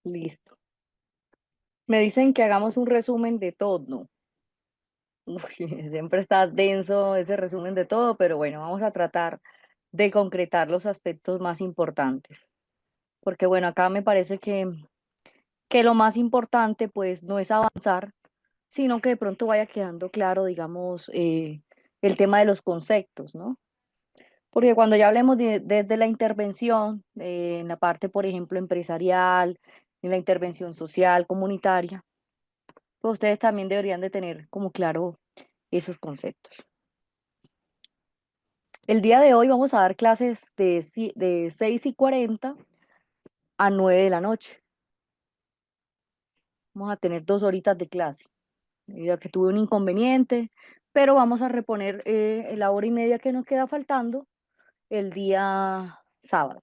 Listo. Me dicen que hagamos un resumen de todo. Uy, siempre está denso ese resumen de todo, pero bueno, vamos a tratar de concretar los aspectos más importantes. Porque bueno, acá me parece que lo más importante pues no es avanzar, sino que de pronto vaya quedando claro, digamos, el tema de los conceptos, ¿no? Porque cuando ya hablemos desde la intervención, en la parte, por ejemplo, empresarial, en la intervención social, comunitaria, pues ustedes también deberían de tener como claro esos conceptos. El día de hoy vamos a dar clases de 6:40 a 9 de la noche. Vamos a tener 2 horitas de clase, debido a que tuve un inconveniente, pero vamos a reponer la hora y media que nos queda faltando el día sábado.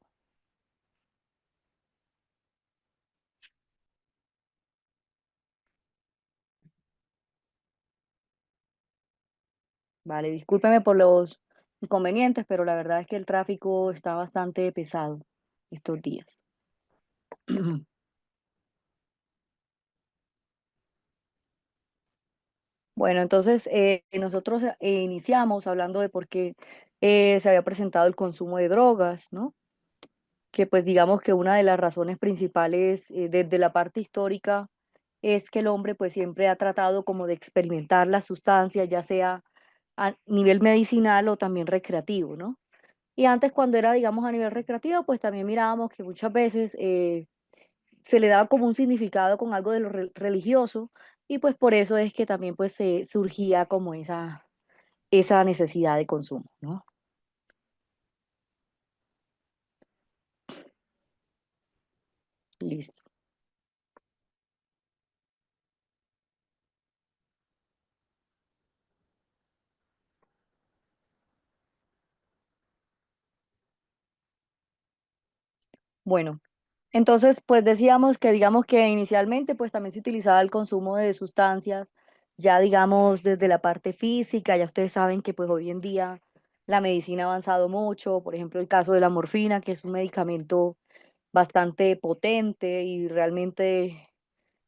Vale, discúlpeme por los inconvenientes, pero la verdad es que el tráfico está bastante pesado estos días. Bueno, entonces nosotros iniciamos hablando de por qué se había presentado el consumo de drogas, ¿no? Que pues digamos que una de las razones principales desde la parte histórica es que el hombre pues siempre ha tratado como de experimentar las sustancias, ya sea a nivel medicinal o también recreativo, ¿no? Y antes cuando era, digamos, a nivel recreativo, pues también mirábamos que muchas veces se le daba como un significado con algo de lo religioso y pues por eso es que también pues se surgía como esa necesidad de consumo, ¿no? Listo. Bueno, entonces pues decíamos que digamos que inicialmente pues también se utilizaba el consumo de sustancias, ya digamos desde la parte física, ya ustedes saben que pues hoy en día la medicina ha avanzado mucho, por ejemplo el caso de la morfina, que es un medicamento bastante potente y realmente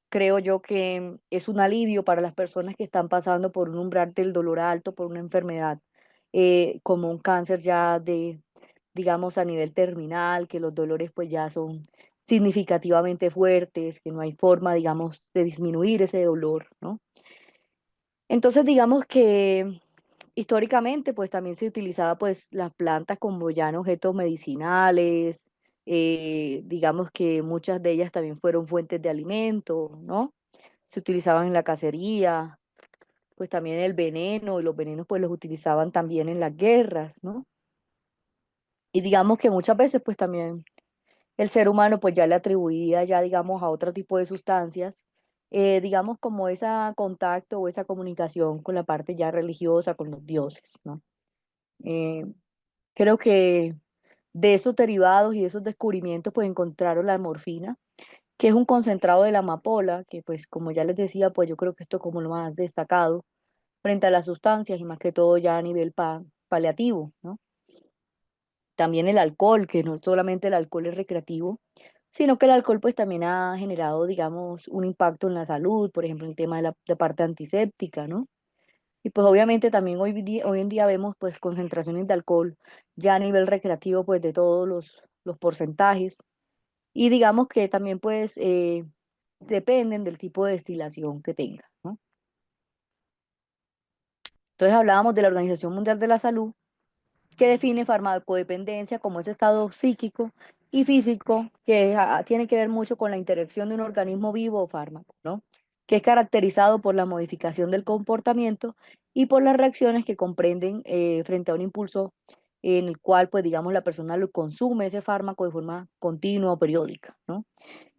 creo yo que es un alivio para las personas que están pasando por un umbral del dolor alto, por una enfermedad como un cáncer ya de, digamos, a nivel terminal, que los dolores pues ya son significativamente fuertes, que no hay forma, digamos, de disminuir ese dolor, ¿no? Entonces, digamos que históricamente, pues también se utilizaba pues las plantas como ya en objetos medicinales, digamos que muchas de ellas también fueron fuentes de alimento, ¿no? Se utilizaban en la cacería, pues también el veneno, y los venenos pues los utilizaban también en las guerras, ¿no? Y digamos que muchas veces pues también el ser humano pues ya le atribuía ya digamos a otro tipo de sustancias, digamos como ese contacto o esa comunicación con la parte ya religiosa, con los dioses, ¿no? Eh, Creo que de esos derivados y de esos descubrimientos pues encontraron la morfina, que es un concentrado de la amapola, que pues como ya les decía, pues yo creo que esto es como lo más destacado frente a las sustancias y más que todo ya a nivel paliativo, ¿no? También el alcohol, que no solamente el alcohol es recreativo, sino que el alcohol pues también ha generado, digamos, un impacto en la salud, por ejemplo, el tema de la parte antiséptica, ¿no? Y pues obviamente también hoy en día vemos pues concentraciones de alcohol ya a nivel recreativo pues de todos los porcentajes y digamos que también pues dependen del tipo de destilación que tenga, ¿no? Entonces hablábamos de la Organización Mundial de la Salud que define farmacodependencia como ese estado psíquico y físico que tiene que ver mucho con la interacción de un organismo vivo o fármaco, ¿no? Que es caracterizado por la modificación del comportamiento y por las reacciones que comprenden frente a un impulso en el cual, pues, digamos, la persona lo consume ese fármaco de forma continua o periódica, ¿no?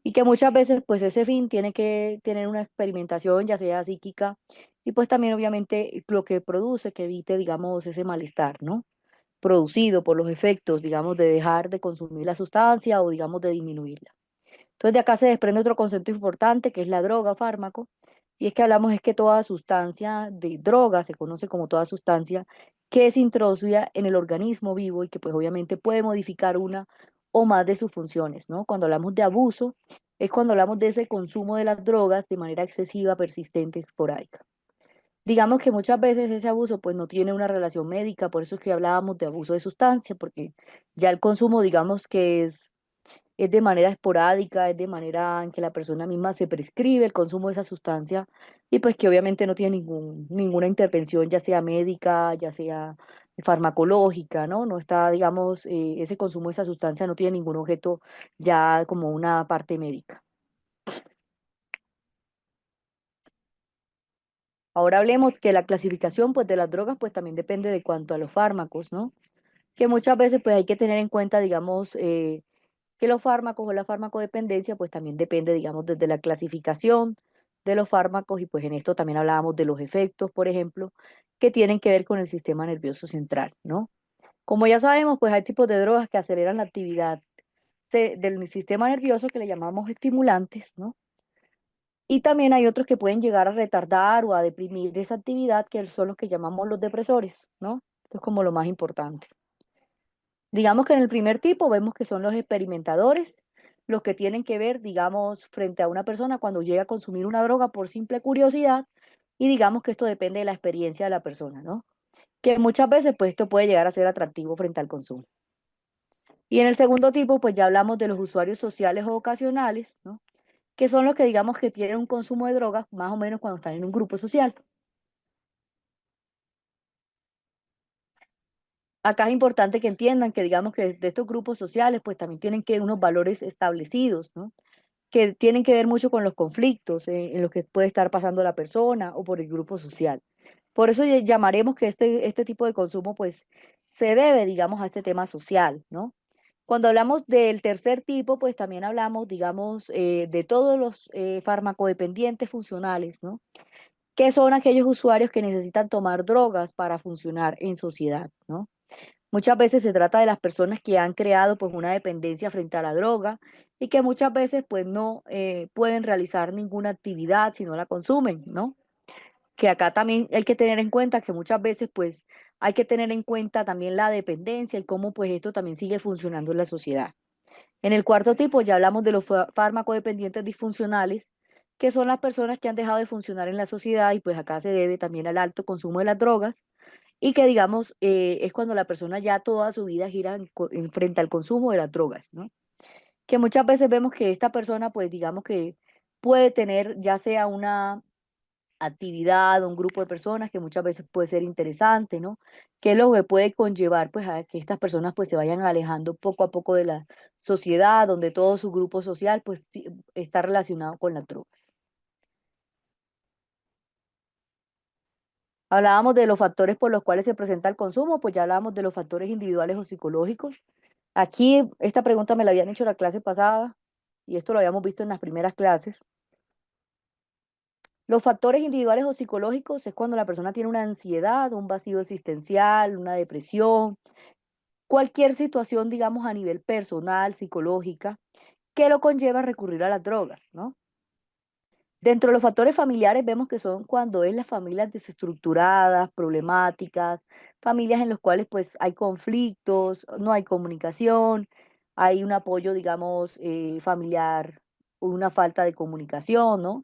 Y que muchas veces, pues, ese fin tiene que tener una experimentación, ya sea psíquica, y pues también, obviamente, lo que produce que evite, digamos, ese malestar, ¿no? Producido por los efectos, digamos, de dejar de consumir la sustancia o, digamos, de disminuirla. Entonces, de acá se desprende otro concepto importante que es la droga o fármaco, y es que hablamos es que toda sustancia de droga se conoce como toda sustancia que es introducida en el organismo vivo y que pues obviamente puede modificar una o más de sus funciones, ¿no? Cuando hablamos de abuso, es cuando hablamos de ese consumo de las drogas de manera excesiva, persistente, esporádica. Digamos que muchas veces ese abuso pues no tiene una relación médica, por eso es que hablábamos de abuso de sustancia, porque ya el consumo digamos que es de manera esporádica, es de manera en que la persona misma se prescribe el consumo de esa sustancia y pues que obviamente no tiene ninguna intervención, ya sea médica, ya sea farmacológica, ¿no? No está, digamos, ese consumo de esa sustancia no tiene ningún objeto ya como una parte médica. Ahora hablemos que la clasificación pues de las drogas pues también depende de cuanto a los fármacos, ¿no? Que muchas veces pues hay que tener en cuenta, digamos, que los fármacos o la farmacodependencia pues también depende, digamos, desde la clasificación de los fármacos y pues en esto también hablábamos de los efectos, por ejemplo, que tienen que ver con el sistema nervioso central, ¿no? Como ya sabemos, pues hay tipos de drogas que aceleran la actividad del sistema nervioso que le llamamos estimulantes, ¿no? Y también hay otros que pueden llegar a retardar o a deprimir esa actividad, que son los que llamamos los depresores, ¿no? Esto es como lo más importante. Digamos que en el primer tipo vemos que son los experimentadores, los que tienen que ver, digamos, frente a una persona cuando llega a consumir una droga por simple curiosidad y digamos que esto depende de la experiencia de la persona, ¿no? Que muchas veces pues esto puede llegar a ser atractivo frente al consumo. Y en el segundo tipo pues ya hablamos de los usuarios sociales o ocasionales, ¿no? Que son los que digamos que tienen un consumo de drogas más o menos cuando están en un grupo social. Acá es importante que entiendan que digamos que de estos grupos sociales pues también tienen que unos valores establecidos, ¿no? Que tienen que ver mucho con los conflictos en los que puede estar pasando la persona o por el grupo social. Por eso llamaremos que este tipo de consumo pues se debe, digamos, a este tema social, ¿no? Cuando hablamos del tercer tipo, pues también hablamos, digamos, de todos los farmacodependientes funcionales, ¿no? Que son aquellos usuarios que necesitan tomar drogas para funcionar en sociedad, ¿no? Muchas veces se trata de las personas que han creado pues una dependencia frente a la droga y que muchas veces pues no pueden realizar ninguna actividad si no la consumen, ¿no? Que acá también hay que tener en cuenta que muchas veces pues hay que tener en cuenta también la dependencia y cómo pues esto también sigue funcionando en la sociedad. En el cuarto tipo ya hablamos de los fármacodependientes disfuncionales, que son las personas que han dejado de funcionar en la sociedad y pues acá se debe también al alto consumo de las drogas y que digamos es cuando la persona ya toda su vida gira en frente al consumo de las drogas, ¿no? Que muchas veces vemos que esta persona pues digamos que puede tener ya sea una actividad o un grupo de personas que muchas veces puede ser interesante, ¿no? Que es lo que puede conllevar pues a que estas personas pues se vayan alejando poco a poco de la sociedad, donde todo su grupo social pues está relacionado con las drogas. Hablábamos de los factores por los cuales se presenta el consumo, pues ya hablábamos de los factores individuales o psicológicos. Aquí esta pregunta me la habían hecho la clase pasada y esto lo habíamos visto en las primeras clases. Los factores individuales o psicológicos es cuando la persona tiene una ansiedad, un vacío existencial, una depresión, cualquier situación, digamos, a nivel personal, psicológica, que lo conlleva a recurrir a las drogas, ¿no? Dentro de los factores familiares vemos que son cuando es las familias desestructuradas, problemáticas, familias en las cuales pues hay conflictos, no hay comunicación, hay un apoyo, digamos, familiar, una falta de comunicación, ¿no?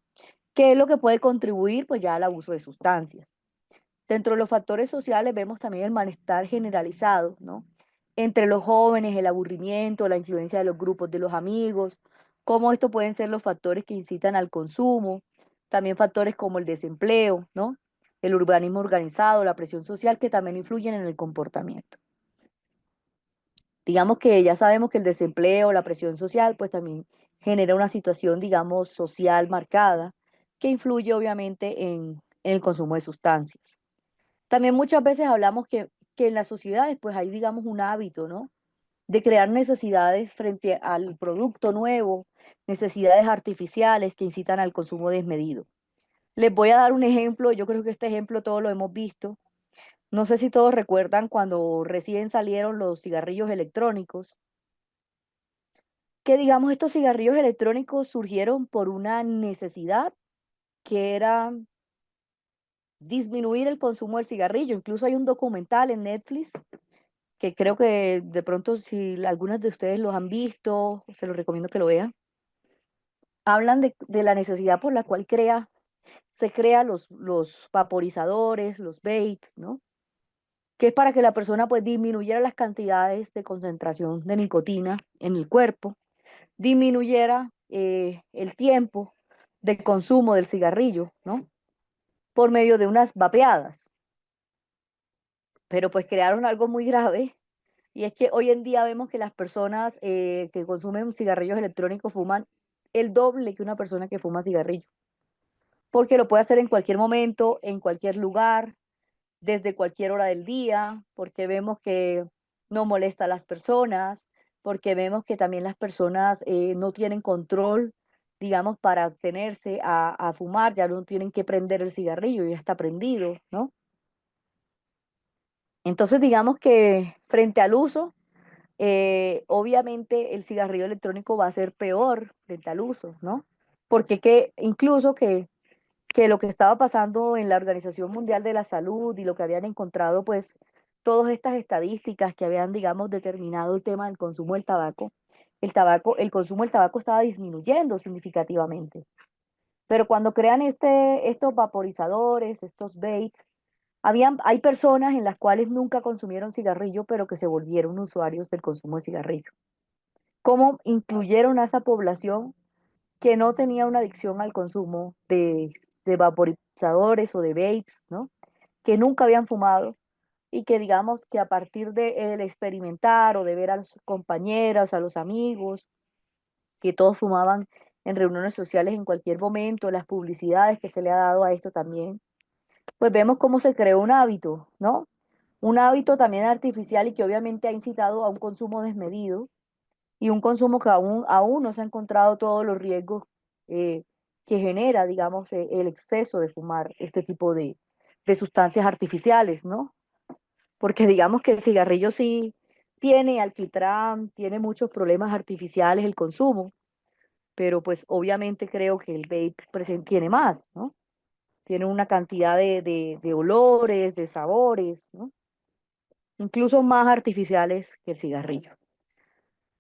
Que es lo que puede contribuir pues ya al abuso de sustancias. Dentro de los factores sociales vemos también el malestar generalizado, ¿no? Entre los jóvenes, el aburrimiento, la influencia de los grupos de los amigos, cómo esto pueden ser los factores que incitan al consumo, también factores como el desempleo, ¿no? El urbanismo organizado, la presión social que también influyen en el comportamiento. Digamos que ya sabemos que el desempleo, la presión social, pues también genera una situación, digamos, social marcada que influye obviamente en el consumo de sustancias. También muchas veces hablamos que en las sociedades pues hay, digamos, un hábito, ¿no? De crear necesidades frente al producto nuevo, necesidades artificiales que incitan al consumo desmedido. Les voy a dar un ejemplo, yo creo que este ejemplo todos lo hemos visto. No sé si todos recuerdan cuando recién salieron los cigarrillos electrónicos, que digamos estos cigarrillos electrónicos surgieron por una necesidad que era disminuir el consumo del cigarrillo. Incluso hay un documental en Netflix que creo que de pronto si algunas de ustedes los han visto, se los recomiendo que lo vean, hablan de la necesidad por la cual se crea los vaporizadores, los vapes, ¿no? Que es para que la persona pues disminuyera las cantidades de concentración de nicotina en el cuerpo, disminuyera el tiempo de consumo del cigarrillo, ¿no? Por medio de unas vapeadas. Pero pues crearon algo muy grave y es que hoy en día vemos que las personas que consumen cigarrillos electrónicos fuman el doble que una persona que fuma cigarrillo, porque lo puede hacer en cualquier momento, en cualquier lugar, desde cualquier hora del día, porque vemos que no molesta a las personas, porque vemos que también las personas no tienen control, digamos, para abstenerse a fumar, ya no tienen que prender el cigarrillo, ya está prendido, ¿no? Entonces, digamos que frente al uso, obviamente el cigarrillo electrónico va a ser peor frente al uso, ¿no? Porque que incluso que lo que estaba pasando en la Organización Mundial de la Salud y lo que habían encontrado, pues, todas estas estadísticas que habían, digamos, determinado el tema del consumo del tabaco, el consumo del tabaco estaba disminuyendo significativamente. Pero cuando crean estos vaporizadores, estos vapes, hay personas en las cuales nunca consumieron cigarrillo, pero que se volvieron usuarios del consumo de cigarrillo. ¿Cómo incluyeron a esa población que no tenía una adicción al consumo de vaporizadores o de vapes, ¿no? Que nunca habían fumado y que digamos que a partir de el experimentar o de ver a los compañeros, a los amigos, que todos fumaban en reuniones sociales en cualquier momento, las publicidades que se le ha dado a esto también, pues vemos cómo se creó un hábito, ¿no? Un hábito también artificial y que obviamente ha incitado a un consumo desmedido y un consumo que aún no se ha encontrado todos los riesgos eh, que genera, digamos, el exceso de fumar este tipo de sustancias artificiales, ¿no? Porque digamos que el cigarrillo sí tiene alquitrán, tiene muchos problemas artificiales el consumo, pero pues obviamente creo que el vape tiene más, ¿no? Tiene una cantidad de olores, de sabores, ¿no? Incluso más artificiales que el cigarrillo.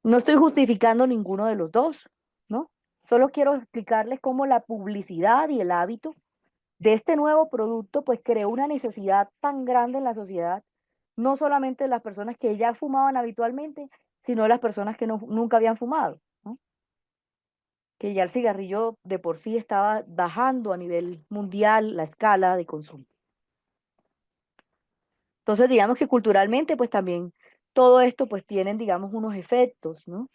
No estoy justificando ninguno de los dos, ¿no? Solo quiero explicarles cómo la publicidad y el hábito de este nuevo producto pues creó una necesidad tan grande en la sociedad, no solamente de las personas que ya fumaban habitualmente, sino de las personas que nunca habían fumado, ¿no? Que ya el cigarrillo de por sí estaba bajando a nivel mundial la escala de consumo. Entonces, digamos que culturalmente pues también todo esto pues tienen, digamos, unos efectos, ¿no?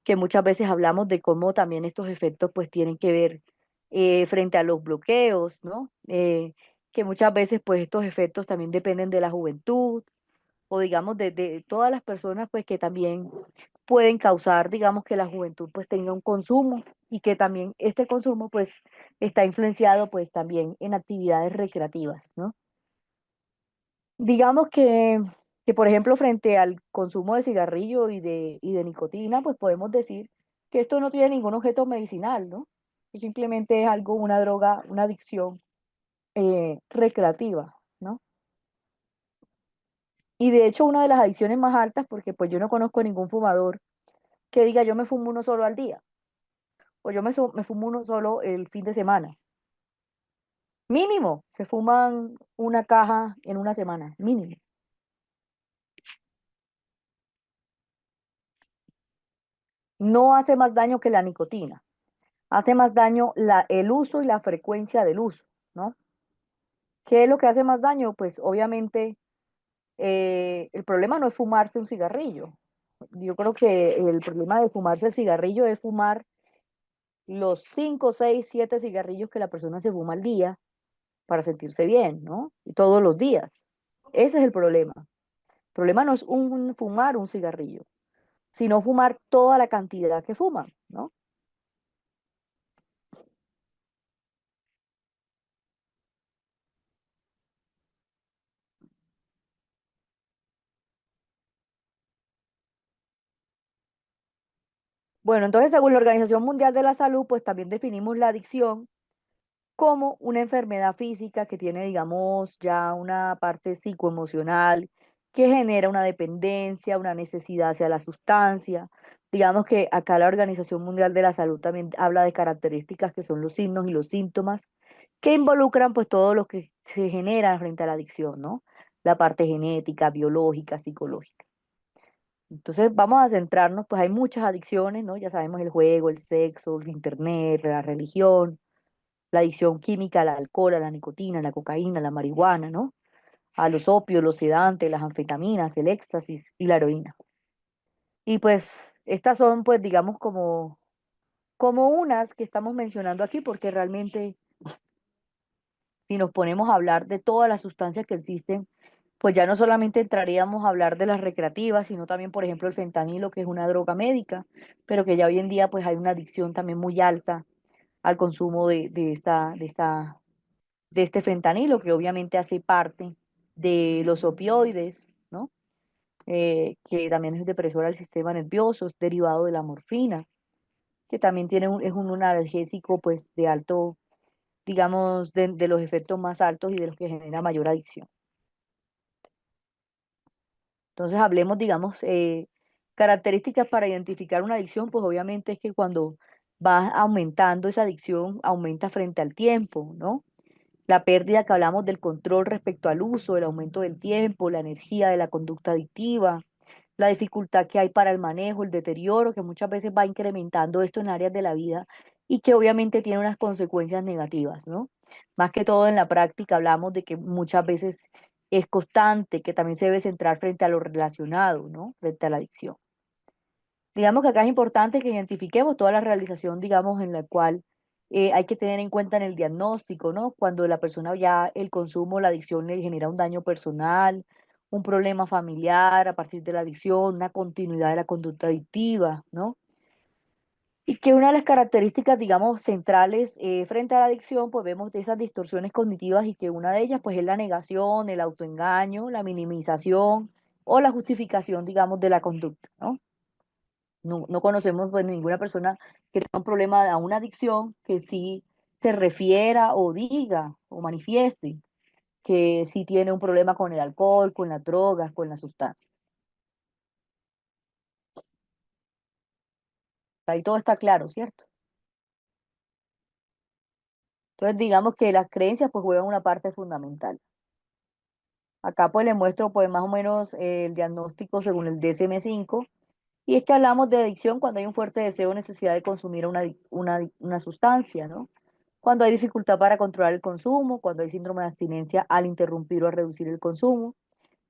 Que muchas veces hablamos de cómo también estos efectos pues tienen que ver frente a los bloqueos, ¿no? Que muchas veces pues estos efectos también dependen de la juventud o digamos de todas las personas pues que también pueden causar, digamos, que la juventud pues tenga un consumo y que también este consumo pues está influenciado pues también en actividades recreativas, ¿no? Digamos que, por ejemplo, frente al consumo de cigarrillo y de nicotina, pues podemos decir que esto no tiene ningún objeto medicinal, ¿no? Que simplemente es algo, una droga, una adicción recreativa, ¿no? Y de hecho, una de las adicciones más altas, porque pues yo no conozco ningún fumador que diga yo me fumo uno solo al día, o yo me fumo uno solo el fin de semana. Mínimo, se fuman una caja en una semana, mínimo. No hace más daño que la nicotina. Hace más daño el uso y la frecuencia del uso, ¿no? ¿Qué es lo que hace más daño? Pues obviamente el problema no es fumarse un cigarrillo. Yo creo que el problema de fumarse el cigarrillo es fumar los 5, 6, 7 cigarrillos que la persona se fuma al día para sentirse bien, ¿no? Y todos los días. Ese es el problema. El problema no es fumar un cigarrillo, sino fumar toda la cantidad que fuman, ¿no? Bueno, entonces según la Organización Mundial de la Salud, pues también definimos la adicción como una enfermedad física que tiene, digamos, ya una parte psicoemocional, que genera una dependencia, una necesidad hacia la sustancia, Digamos que acá la Organización Mundial de la Salud también habla de características que son los signos y los síntomas que involucran pues todo lo que se genera frente a la adicción, ¿no? La parte genética, biológica, psicológica. Entonces vamos a centrarnos, pues hay muchas adicciones, ¿no? Ya sabemos el juego, el sexo, el internet, la religión, la adicción química al alcohol, a la nicotina, a la cocaína, a la marihuana, ¿no? A los opios, los sedantes, las anfetaminas, el éxtasis y la heroína. Y pues estas son, pues digamos, como unas que estamos mencionando aquí, porque realmente si nos ponemos a hablar de todas las sustancias que existen, pues ya no solamente entraríamos a hablar de las recreativas, sino también, por ejemplo, el fentanilo, que es una droga médica, pero que ya hoy en día pues hay una adicción también muy alta al consumo de este fentanilo, que obviamente hace parte de los opioides, ¿no? Que también es depresor al sistema nervioso, es derivado de la morfina, que también es un analgésico pues de alto, digamos, de los efectos más altos y de los que genera mayor adicción. Entonces hablemos, digamos, características para identificar una adicción, pues obviamente es que cuando va aumentando esa adicción, aumenta frente al tiempo, ¿no? La pérdida que hablamos del control respecto al uso, el aumento del tiempo, la energía de la conducta adictiva, la dificultad que hay para el manejo, el deterioro, que muchas veces va incrementando esto en áreas de la vida y que obviamente tiene unas consecuencias negativas, ¿no? Más que todo en la práctica hablamos de que muchas veces es constante, que también se debe centrar frente a lo relacionado, ¿no? Frente a la adicción. Digamos que acá es importante que identifiquemos toda la realización, digamos, en la cual hay que tener en cuenta en el diagnóstico, ¿no? Cuando la persona ya el consumo, la adicción le genera un daño personal, un problema familiar a partir de la adicción, una continuidad de la conducta adictiva, ¿no? Y que una de las características, digamos, centrales frente a la adicción, pues vemos de esas distorsiones cognitivas y que una de ellas, pues es la negación, el autoengaño, la minimización o la justificación, digamos, de la conducta, ¿no? No conocemos pues ninguna persona que tenga un problema a una adicción que sí se refiera o diga o manifieste que sí tiene un problema con el alcohol, con las drogas, con las sustancias. Ahí todo está claro, ¿cierto? Entonces digamos que las creencias pues juegan una parte fundamental. Acá pues les muestro pues más o menos el diagnóstico según el DSM-5 y es que hablamos de adicción cuando hay un fuerte deseo o necesidad de consumir una sustancia, ¿no? Cuando hay dificultad para controlar el consumo, cuando hay síndrome de abstinencia al interrumpir o reducir el consumo,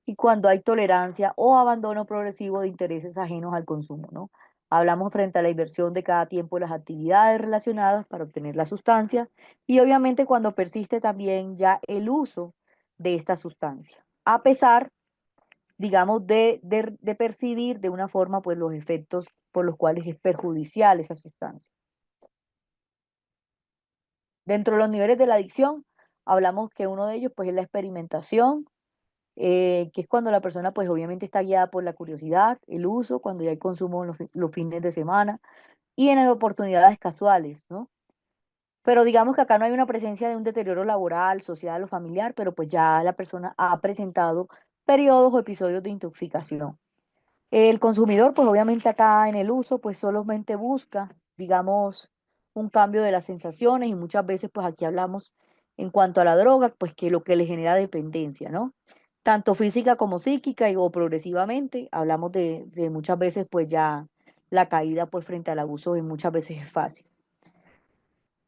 y cuando hay tolerancia o abandono progresivo de intereses ajenos al consumo, ¿no? Hablamos frente a la inversión de cada tiempo de las actividades relacionadas para obtener la sustancia y obviamente cuando persiste también ya el uso de esta sustancia, a pesar, digamos, de percibir de una forma pues los efectos por los cuales es perjudicial esa sustancia. Dentro de los niveles de la adicción, hablamos que uno de ellos pues es la experimentación, que es cuando la persona pues obviamente está guiada por la curiosidad, el uso, cuando ya hay consumo en los fines de semana y en las oportunidades casuales, ¿no? Pero digamos que acá no hay una presencia de un deterioro laboral, social o familiar, pero pues ya la persona ha presentado periodos o episodios de intoxicación. El consumidor, pues obviamente acá en el uso, pues solamente busca, digamos, un cambio de las sensaciones y muchas veces, pues aquí hablamos en cuanto a la droga, pues que lo que le genera dependencia, ¿no? Tanto física como psíquica o progresivamente, hablamos de muchas veces, pues ya la caída, pues frente al abuso, muchas veces es fácil.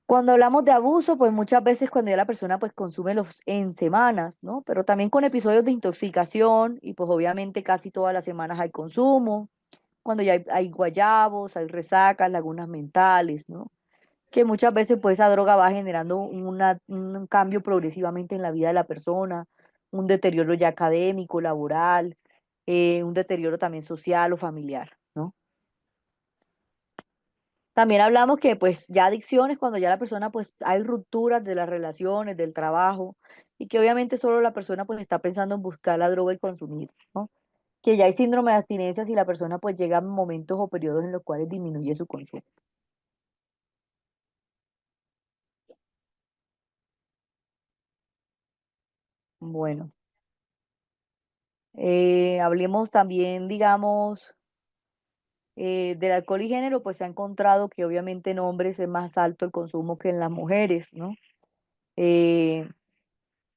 Cuando hablamos de abuso, pues muchas veces cuando ya la persona pues consume los en semanas, ¿no? Pero también con episodios de intoxicación y pues obviamente casi todas las semanas hay consumo, cuando ya hay guayabos, hay resacas, lagunas mentales, ¿no? Que muchas veces pues esa droga va generando un cambio progresivamente en la vida de la persona, un deterioro ya académico, laboral, un deterioro también social o familiar, ¿no? También hablamos que pues ya adicciones cuando ya la persona pues hay rupturas de las relaciones, del trabajo y que obviamente solo la persona pues está pensando en buscar la droga y consumir, ¿no? Que ya hay síndrome de abstinencia si la persona pues llega a momentos o periodos en los cuales disminuye su consumo. Bueno, hablemos también, digamos, del alcohol y género, pues se ha encontrado que obviamente en hombres es más alto el consumo que en las mujeres, ¿no? Eh,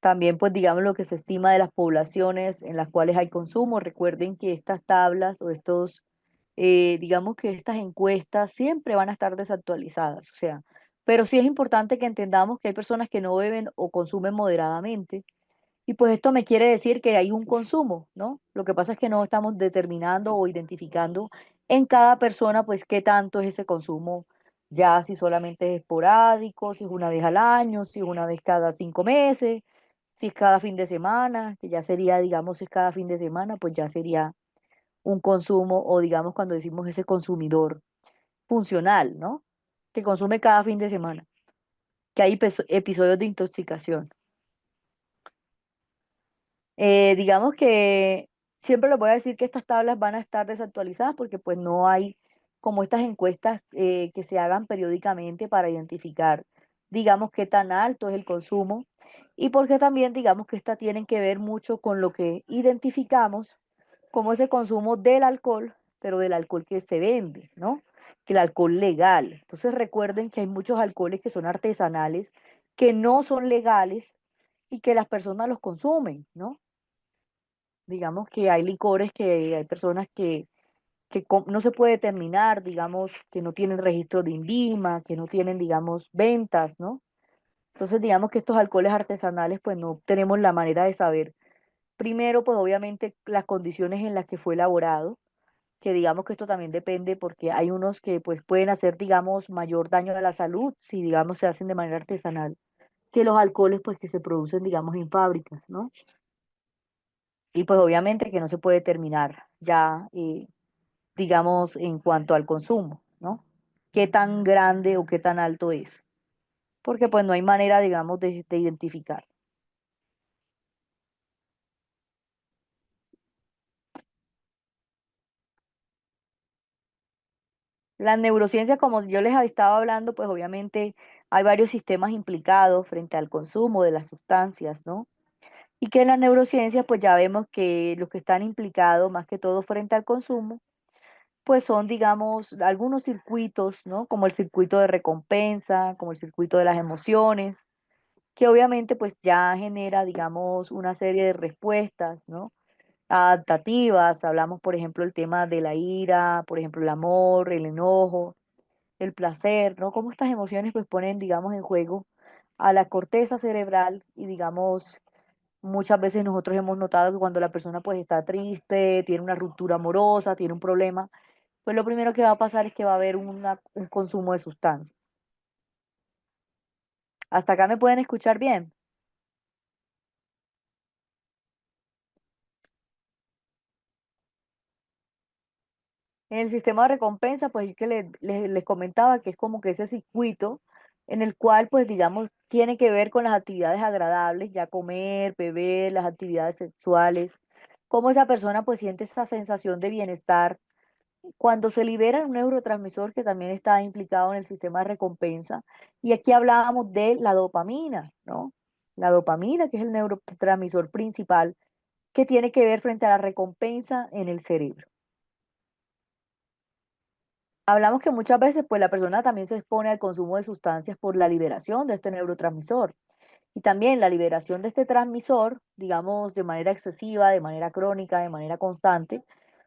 También, pues digamos lo que se estima de las poblaciones en las cuales hay consumo. Recuerden que estas tablas o estos, digamos que estas encuestas siempre van a estar desactualizadas, o sea, pero sí es importante que entendamos que hay personas que no beben o consumen moderadamente y pues esto me quiere decir que hay un consumo, ¿no? Lo que pasa es que no estamos determinando o identificando en cada persona, pues, qué tanto es ese consumo, ya si solamente es esporádico, si es una vez al año, si es una vez cada 5 meses, si es cada fin de semana, que ya sería, digamos, si es cada fin de semana, pues ya sería un consumo o digamos cuando decimos ese consumidor funcional, ¿no? Que consume cada fin de semana, que hay episodios de intoxicación. Digamos que siempre les voy a decir que estas tablas van a estar desactualizadas porque pues no hay como estas encuestas que se hagan periódicamente para identificar, digamos, qué tan alto es el consumo y porque también, digamos, que estas tienen que ver mucho con lo que identificamos como ese consumo del alcohol, pero del alcohol que se vende, ¿no? Que el alcohol legal. Entonces recuerden que hay muchos alcoholes que son artesanales, que no son legales y que las personas los consumen, ¿no? Digamos que hay licores que hay personas que no se puede determinar, digamos, que no tienen registro de INVIMA, que no tienen, digamos, ventas, ¿no? Entonces, digamos que estos alcoholes artesanales, pues no tenemos la manera de saber, primero, pues obviamente las condiciones en las que fue elaborado, que digamos que esto también depende porque hay unos que pues pueden hacer, digamos, mayor daño a la salud si, digamos, se hacen de manera artesanal, que los alcoholes pues que se producen, digamos, en fábricas, ¿no? Y pues obviamente que no se puede determinar ya, digamos, en cuanto al consumo, ¿no? ¿Qué tan grande o qué tan alto es? Porque pues no hay manera, digamos, de identificar. La neurociencia, como yo les estaba hablando, pues obviamente hay varios sistemas implicados frente al consumo de las sustancias, ¿no? Y que en la neurociencia, pues ya vemos que los que están implicados más que todo frente al consumo, pues son, digamos, algunos circuitos, ¿no? Como el circuito de recompensa, como el circuito de las emociones, que obviamente pues ya genera, digamos, una serie de respuestas, ¿no? Adaptativas. Hablamos, por ejemplo, el tema de la ira, por ejemplo, el amor, el enojo, el placer, ¿no? Cómo estas emociones pues ponen, digamos, en juego a la corteza cerebral y, digamos, muchas veces nosotros hemos notado que cuando la persona pues está triste, tiene una ruptura amorosa, tiene un problema, pues lo primero que va a pasar es que va a haber un consumo de sustancias. ¿Hasta acá me pueden escuchar bien? En el sistema de recompensa, pues es que les comentaba que es como que ese circuito en el cual, pues digamos, tiene que ver con las actividades agradables, ya comer, beber, las actividades sexuales, cómo esa persona pues siente esa sensación de bienestar cuando se libera un neurotransmisor que también está implicado en el sistema de recompensa. Y aquí hablábamos de la dopamina, ¿no? La dopamina, que es el neurotransmisor principal que tiene que ver frente a la recompensa en el cerebro. Hablamos que muchas veces pues la persona también se expone al consumo de sustancias por la liberación de este neurotransmisor y también la liberación de este transmisor, digamos, de manera excesiva, de manera crónica, de manera constante,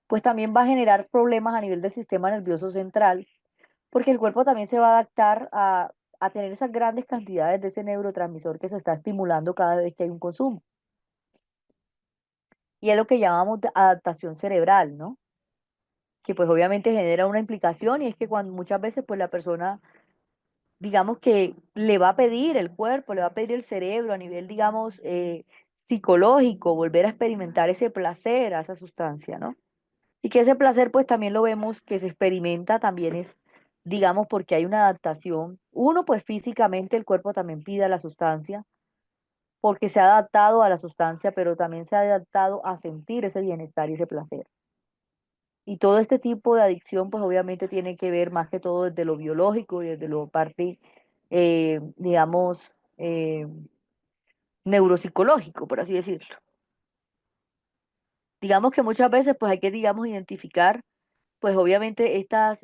pues también va a generar problemas a nivel del sistema nervioso central, porque el cuerpo también se va a adaptar a tener esas grandes cantidades de ese neurotransmisor que se está estimulando cada vez que hay un consumo. Y es lo que llamamos de adaptación cerebral, ¿no? Que pues obviamente genera una implicación y es que cuando muchas veces pues la persona digamos que le va a pedir el cuerpo, le va a pedir el cerebro a nivel, digamos, psicológico, volver a experimentar ese placer a esa sustancia, ¿no? Y que ese placer, pues también lo vemos que se experimenta también es, digamos, porque hay una adaptación. Uno, pues físicamente el cuerpo también pide a la sustancia, porque se ha adaptado a la sustancia, pero también se ha adaptado a sentir ese bienestar y ese placer. Y todo este tipo de adicción, pues obviamente tiene que ver más que todo desde lo biológico y desde lo parte, digamos, neuropsicológico, por así decirlo. Digamos que muchas veces, pues hay que, digamos, identificar. pues obviamente estas,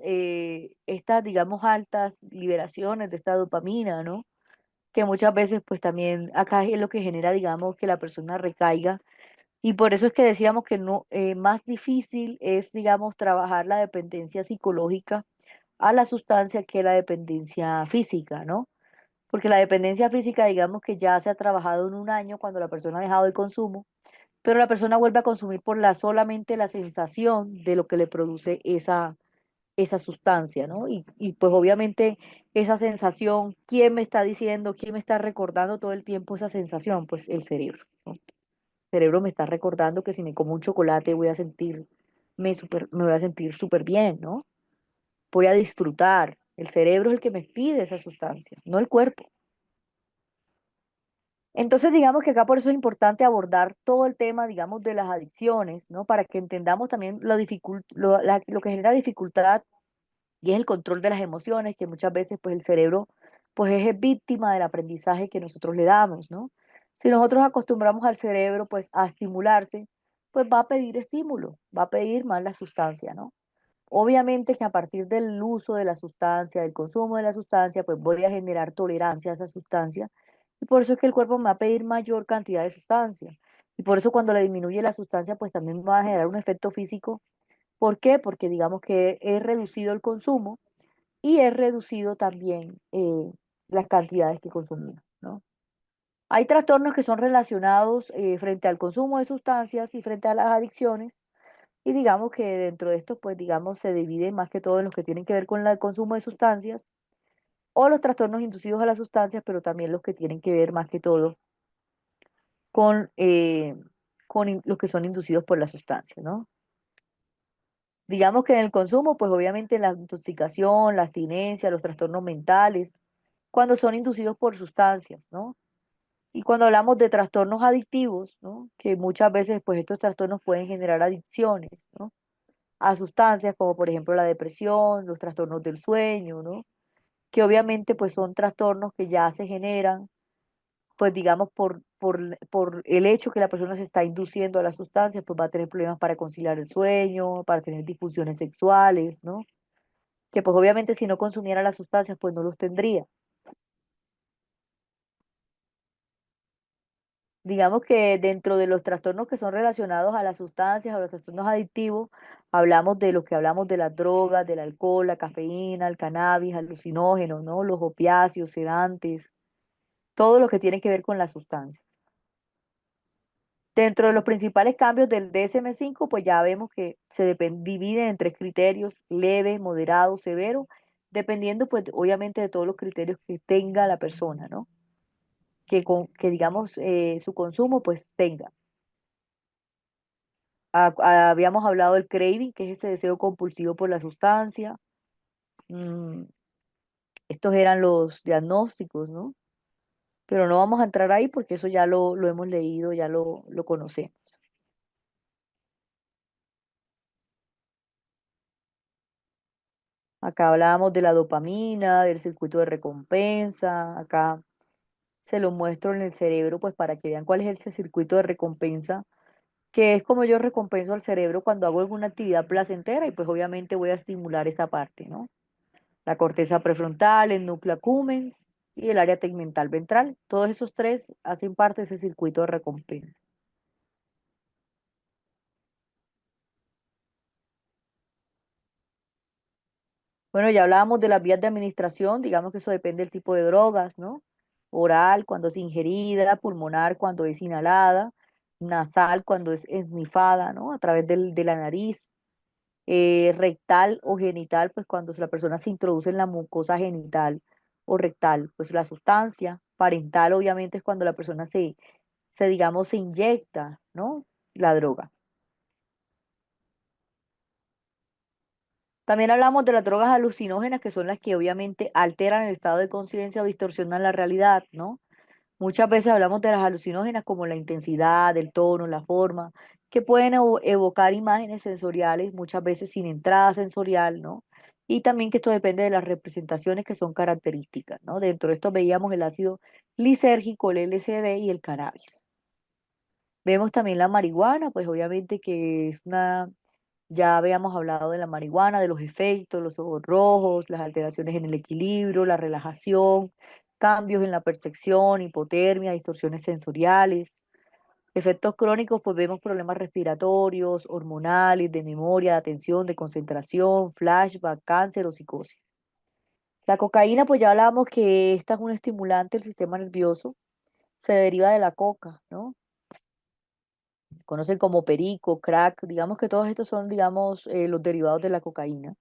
digamos, altas liberaciones de esta dopamina, ¿no? Que muchas veces pues también acá es lo que genera, digamos, que la persona recaiga. Y por eso es que decíamos que no, más difícil es, digamos, trabajar la dependencia psicológica a la sustancia que la dependencia física, ¿no? Porque la dependencia física, digamos que ya se ha trabajado en un año cuando la persona ha dejado el consumo, pero la persona vuelve a consumir por solamente la sensación de lo que le produce esa sustancia, ¿no? Y pues obviamente esa sensación, ¿quién me está diciendo, quién me está recordando todo el tiempo esa sensación? Pues el cerebro, ¿no? El cerebro me está recordando que si me como un chocolate me voy a sentir súper bien, ¿no? Voy a disfrutar. El cerebro es el que me pide esa sustancia, no el cuerpo. Entonces, digamos que acá por eso es importante abordar todo el tema, digamos, de las adicciones, ¿no? Para que entendamos también lo que genera dificultad y es el control de las emociones, que muchas veces pues el cerebro pues es víctima del aprendizaje que nosotros le damos, ¿no? Si nosotros acostumbramos al cerebro pues a estimularse, pues va a pedir estímulo, va a pedir más la sustancia, ¿no? Obviamente que a partir del uso de la sustancia, del consumo de la sustancia, pues voy a generar tolerancia a esa sustancia y por eso es que el cuerpo me va a pedir mayor cantidad de sustancia. Y por eso cuando le disminuye la sustancia, pues también va a generar un efecto físico. ¿Por qué? Porque digamos que he reducido el consumo y he reducido también las cantidades que consumía, ¿no? Hay trastornos que son relacionados frente al consumo de sustancias y frente a las adicciones, y digamos que dentro de estos, pues digamos, se divide más que todo en los que tienen que ver con el consumo de sustancias o los trastornos inducidos a las sustancias, pero también los que tienen que ver más que todo con, los que son inducidos por la sustancia, ¿no? Digamos que en el consumo, pues obviamente la intoxicación, la abstinencia, los trastornos mentales, cuando son inducidos por sustancias, ¿no? Y cuando hablamos de trastornos adictivos, ¿no? Que muchas veces, pues estos trastornos pueden generar adicciones, ¿no? A sustancias como por ejemplo la depresión, los trastornos del sueño, ¿no? Que obviamente pues son trastornos que ya se generan, pues digamos por el hecho que la persona se está induciendo a las sustancias, pues va a tener problemas para conciliar el sueño, para tener disfunciones sexuales, ¿no? Que pues obviamente si no consumiera las sustancias, pues no los tendría. Digamos que dentro de los trastornos que son relacionados a las sustancias, a los trastornos adictivos, hablamos de lo que hablamos de las drogas, del alcohol, la cafeína, el cannabis, alucinógenos, ¿no? Los opiáceos, sedantes, todo lo que tiene que ver con la sustancia. Dentro de los principales cambios del DSM-5, pues ya vemos que divide en tres criterios: leve, moderado, severo, dependiendo pues obviamente de todos los criterios que tenga la persona, ¿no? Que digamos su consumo pues tenga. Habíamos hablado del craving, que es ese deseo compulsivo por la sustancia. Mm, estos eran los diagnósticos, ¿no? Pero no vamos a entrar ahí porque eso ya lo hemos leído, ya lo conocemos. Acá hablábamos de la dopamina, del circuito de recompensa. Acá se lo muestro en el cerebro, pues para que vean cuál es ese circuito de recompensa, que es como yo recompenso al cerebro cuando hago alguna actividad placentera y pues obviamente voy a estimular esa parte, ¿no? La corteza prefrontal, el núcleo accumbens y el área tegmental ventral. Todos esos tres hacen parte de ese circuito de recompensa. Bueno, ya hablábamos de las vías de administración, digamos que eso depende del tipo de drogas, ¿no? Oral, cuando es ingerida, pulmonar, cuando es inhalada, nasal, cuando es esnifada, ¿no? A través de la nariz, rectal o genital, pues cuando la persona se introduce en la mucosa genital o rectal, pues la sustancia. Parental, obviamente, es cuando la persona digamos, se inyecta, ¿no? La droga. También hablamos de las drogas alucinógenas, que son las que obviamente alteran el estado de conciencia o distorsionan la realidad, ¿no? Muchas veces hablamos de las alucinógenas como la intensidad, el tono, la forma, que pueden evocar imágenes sensoriales, muchas veces sin entrada sensorial, ¿no? Y también que esto depende de las representaciones que son características, ¿no? Dentro de esto veíamos el ácido lisérgico, el LSD y el cannabis. Vemos también la marihuana, pues obviamente que es una Ya habíamos hablado de la marihuana, de los efectos, los ojos rojos, las alteraciones en el equilibrio, la relajación, cambios en la percepción, hipotermia, distorsiones sensoriales. Efectos crónicos, pues vemos problemas respiratorios, hormonales, de memoria, de atención, de concentración, flashback, cáncer o psicosis. La cocaína, pues ya hablábamos que esta es un estimulante del sistema nervioso, se deriva de la coca, ¿no? Conocen como perico, crack, digamos que todos estos son, digamos, los derivados de la cocaína.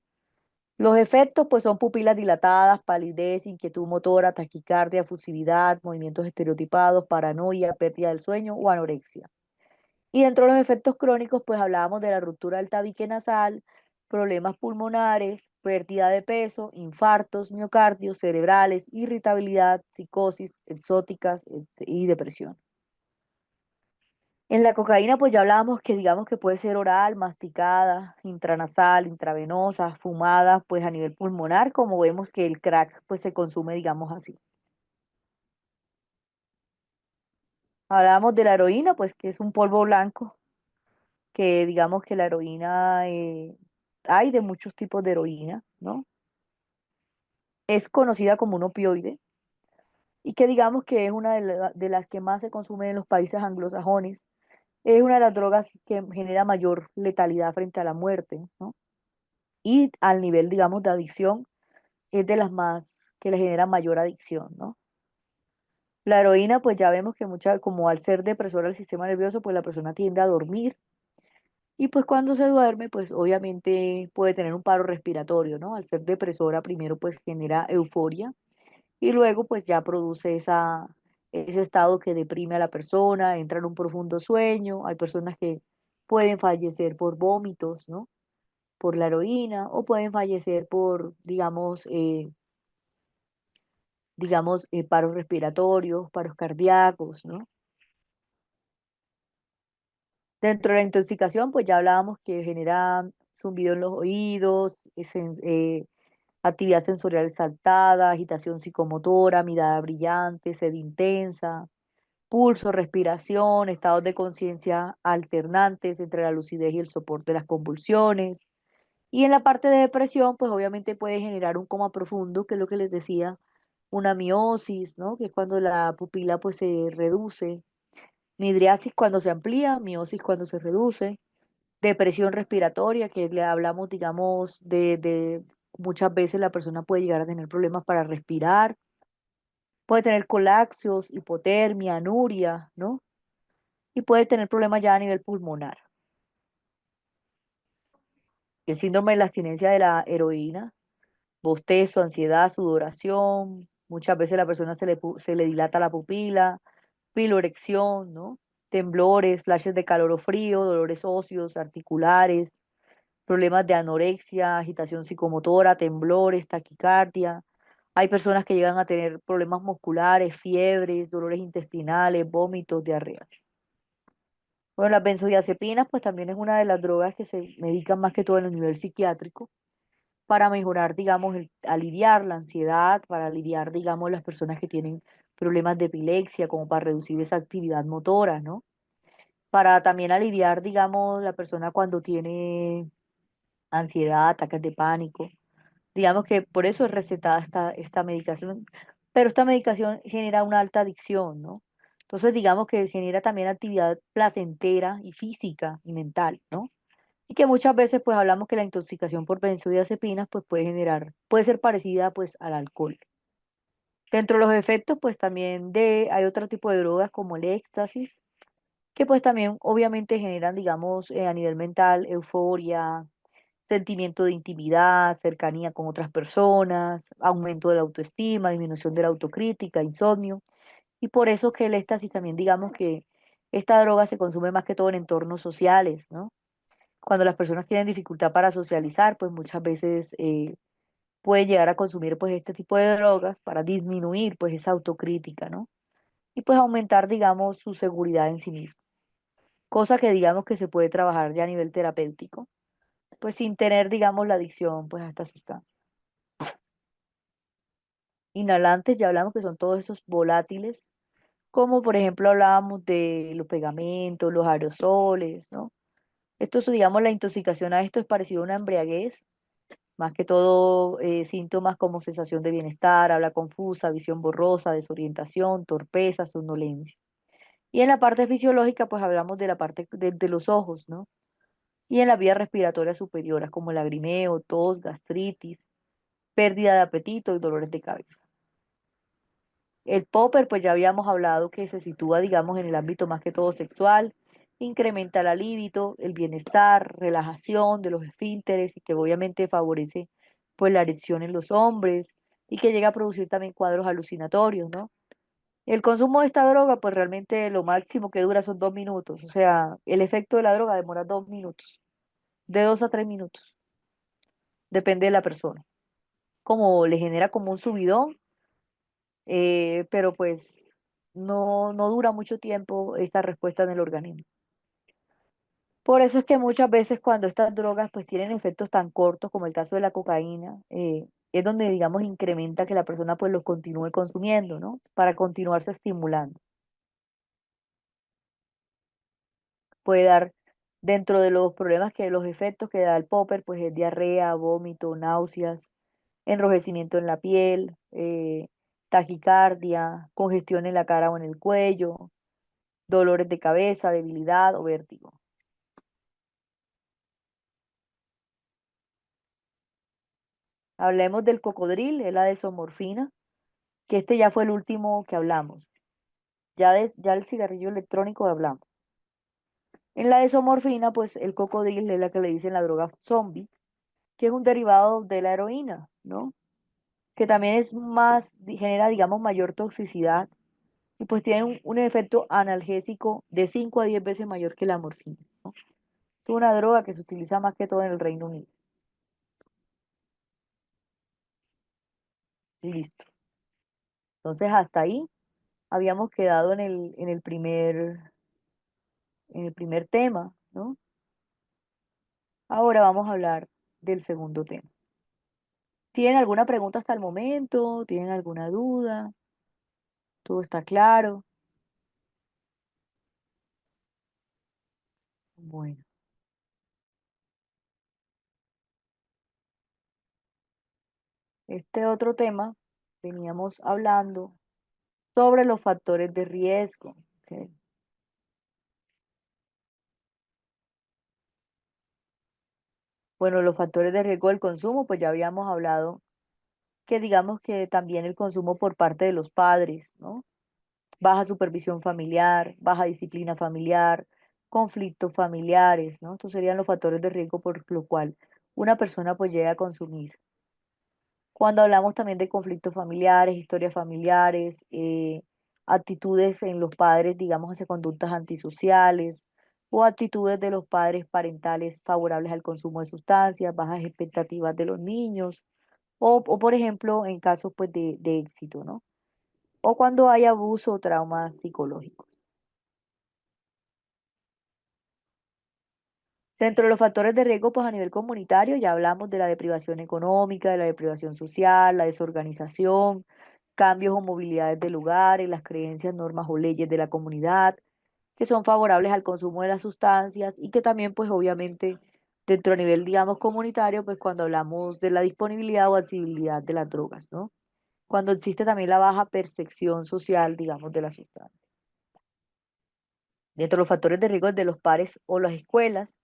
Los efectos, pues son pupilas dilatadas, palidez, inquietud motora, taquicardia, efusividad, movimientos estereotipados, paranoia, pérdida del sueño o anorexia. Y dentro de los efectos crónicos, pues hablábamos de la ruptura del tabique nasal, problemas pulmonares, pérdida de peso, infartos, miocardios cerebrales, irritabilidad, psicosis, exóticas y depresión. En la cocaína, pues ya hablábamos que digamos que puede ser oral, masticada, intranasal, intravenosa, fumada, pues a nivel pulmonar, como vemos que el crack pues se consume, digamos así. Hablábamos de la heroína, pues que es un polvo blanco, que digamos que la heroína, hay de muchos tipos de heroína, ¿no? Es conocida como un opioide y que digamos que es una de las que más se consume en los países anglosajones. Es una de las drogas que genera mayor letalidad frente a la muerte, ¿no? Y al nivel, digamos, de adicción, es de las más que le genera mayor adicción, ¿no? La heroína, pues ya vemos que mucha, como al ser depresora del sistema nervioso, pues la persona tiende a dormir y pues cuando se duerme, pues obviamente puede tener un paro respiratorio, ¿no? Al ser depresora, primero pues genera euforia y luego pues ya produce ese estado que deprime a la persona, entra en un profundo sueño, hay personas que pueden fallecer por vómitos, ¿no? Por la heroína o pueden fallecer por, paros respiratorios, paros cardíacos, ¿no? Dentro de la intoxicación, pues ya hablábamos que genera zumbido en los oídos, actividad sensorial exaltada, agitación psicomotora, mirada brillante, sed intensa, pulso, respiración, estados de conciencia alternantes entre la lucidez y el soporte de las convulsiones. Y en la parte de depresión, pues obviamente puede generar un coma profundo, que es lo que les decía, una miosis, ¿no? Que es cuando la pupila pues se reduce, midriasis cuando se amplía, miosis cuando se reduce, depresión respiratoria, que le hablamos, digamos, de muchas veces la persona puede llegar a tener problemas para respirar, puede tener colapsos, hipotermia, anuria, ¿no? Y puede tener problemas ya a nivel pulmonar. El síndrome de la abstinencia de la heroína, bostezo, ansiedad, sudoración, muchas veces la persona se le dilata la pupila, piloerección, ¿no? Temblores, flashes de calor o frío, dolores óseos, articulares, problemas de anorexia, agitación psicomotora, temblores, taquicardia. Hay personas que llegan a tener problemas musculares, fiebres, dolores intestinales, vómitos, diarreas. Bueno, las benzodiazepinas, pues también es una de las drogas que se medican más que todo en el nivel psiquiátrico para mejorar, digamos, aliviar la ansiedad, para aliviar, digamos, las personas que tienen problemas de epilepsia, como para reducir esa actividad motora, ¿no? Para también aliviar, digamos, la persona cuando tiene ansiedad, ataques de pánico. Digamos que por eso es recetada esta medicación, pero esta medicación genera una alta adicción, ¿no? Entonces, digamos que genera también actividad placentera y física y mental, ¿no? Y que muchas veces pues hablamos que la intoxicación por benzodiazepinas pues puede ser parecida pues al alcohol. Dentro de los efectos pues también hay otro tipo de drogas como el éxtasis, que pues también obviamente generan digamos a nivel mental euforia, sentimiento de intimidad, cercanía con otras personas, aumento de la autoestima, disminución de la autocrítica, insomnio. Y por eso que el éxtasis también digamos que esta droga se consume más que todo en entornos sociales, ¿no? Cuando las personas tienen dificultad para socializar, pues muchas veces pueden llegar a consumir pues este tipo de drogas para disminuir pues esa autocrítica, ¿no? Y pues aumentar, digamos, su seguridad en sí mismo. Cosa que digamos que se puede trabajar ya a nivel terapéutico, pues sin tener, digamos, la adicción pues a esta sustancia. Inhalantes, ya hablamos que son todos esos volátiles, como por ejemplo hablábamos de los pegamentos, los aerosoles, ¿no? Esto es, digamos, la intoxicación a esto es parecido a una embriaguez, más que todo síntomas como sensación de bienestar, habla confusa, visión borrosa, desorientación, torpeza, somnolencia. Y en la parte fisiológica, pues hablamos de la parte de los ojos, ¿no? Y en las vías respiratorias superiores, como lagrimeo, tos, gastritis, pérdida de apetito y dolores de cabeza. El popper, pues ya habíamos hablado que se sitúa, digamos, en el ámbito más que todo sexual, incrementa la libido, el bienestar, relajación de los esfínteres y que obviamente favorece pues la erección en los hombres y que llega a producir también cuadros alucinatorios, ¿no? El consumo de esta droga, pues realmente lo máximo que dura son 2 minutos, o sea, el efecto de la droga demora 2 minutos, de 2 a 3 minutos, depende de la persona. Como le genera como un subidón, pero pues no dura mucho tiempo esta respuesta en el organismo. Por eso es que muchas veces cuando estas drogas pues tienen efectos tan cortos como el caso de la cocaína, es donde digamos incrementa que la persona pues los continúe consumiendo, ¿no? Para continuarse estimulando. Puede dar dentro de los problemas que los efectos que da el popper pues es diarrea, vómito, náuseas, enrojecimiento en la piel, taquicardia, congestión en la cara o en el cuello, dolores de cabeza, debilidad o vértigo. Hablemos del cocodril, es la desomorfina, que este ya fue el último que hablamos. Ya el cigarrillo electrónico hablamos. En la desomorfina, pues el cocodril es la que le dicen la droga zombie, que es un derivado de la heroína, ¿no? Que también es más, genera, digamos, mayor toxicidad y pues tiene un efecto analgésico de 5 a 10 veces mayor que la morfina, ¿no? Es una droga que se utiliza más que todo en el Reino Unido. Y listo. Entonces, hasta ahí habíamos quedado en el primer tema, ¿no? Ahora vamos a hablar del segundo tema. ¿Tienen alguna pregunta hasta el momento? ¿Tienen alguna duda? ¿Todo está claro? Bueno, este otro tema veníamos hablando sobre los factores de riesgo. ¿Sí? Bueno, los factores de riesgo del consumo, pues ya habíamos hablado que digamos que también el consumo por parte de los padres, ¿no? Baja supervisión familiar, baja disciplina familiar, conflictos familiares, ¿no? Estos serían los factores de riesgo por lo cual una persona pues llega a consumir. Cuando hablamos también de conflictos familiares, historias familiares, actitudes en los padres, digamos, hacia conductas antisociales o actitudes de los padres parentales favorables al consumo de sustancias, bajas expectativas de los niños o por ejemplo, en casos pues de éxito, ¿no? O cuando hay abuso o traumas psicológicos. Dentro de los factores de riesgo, pues a nivel comunitario, ya hablamos de la deprivación económica, de la deprivación social, la desorganización, cambios o movilidades de lugares, las creencias, normas o leyes de la comunidad, que son favorables al consumo de las sustancias y que también, pues obviamente, dentro a nivel, digamos, comunitario, pues cuando hablamos de la disponibilidad o accesibilidad de las drogas, ¿no? Cuando existe también la baja percepción social, digamos, de la sustancia. Dentro de los factores de riesgo de los pares o las escuelas,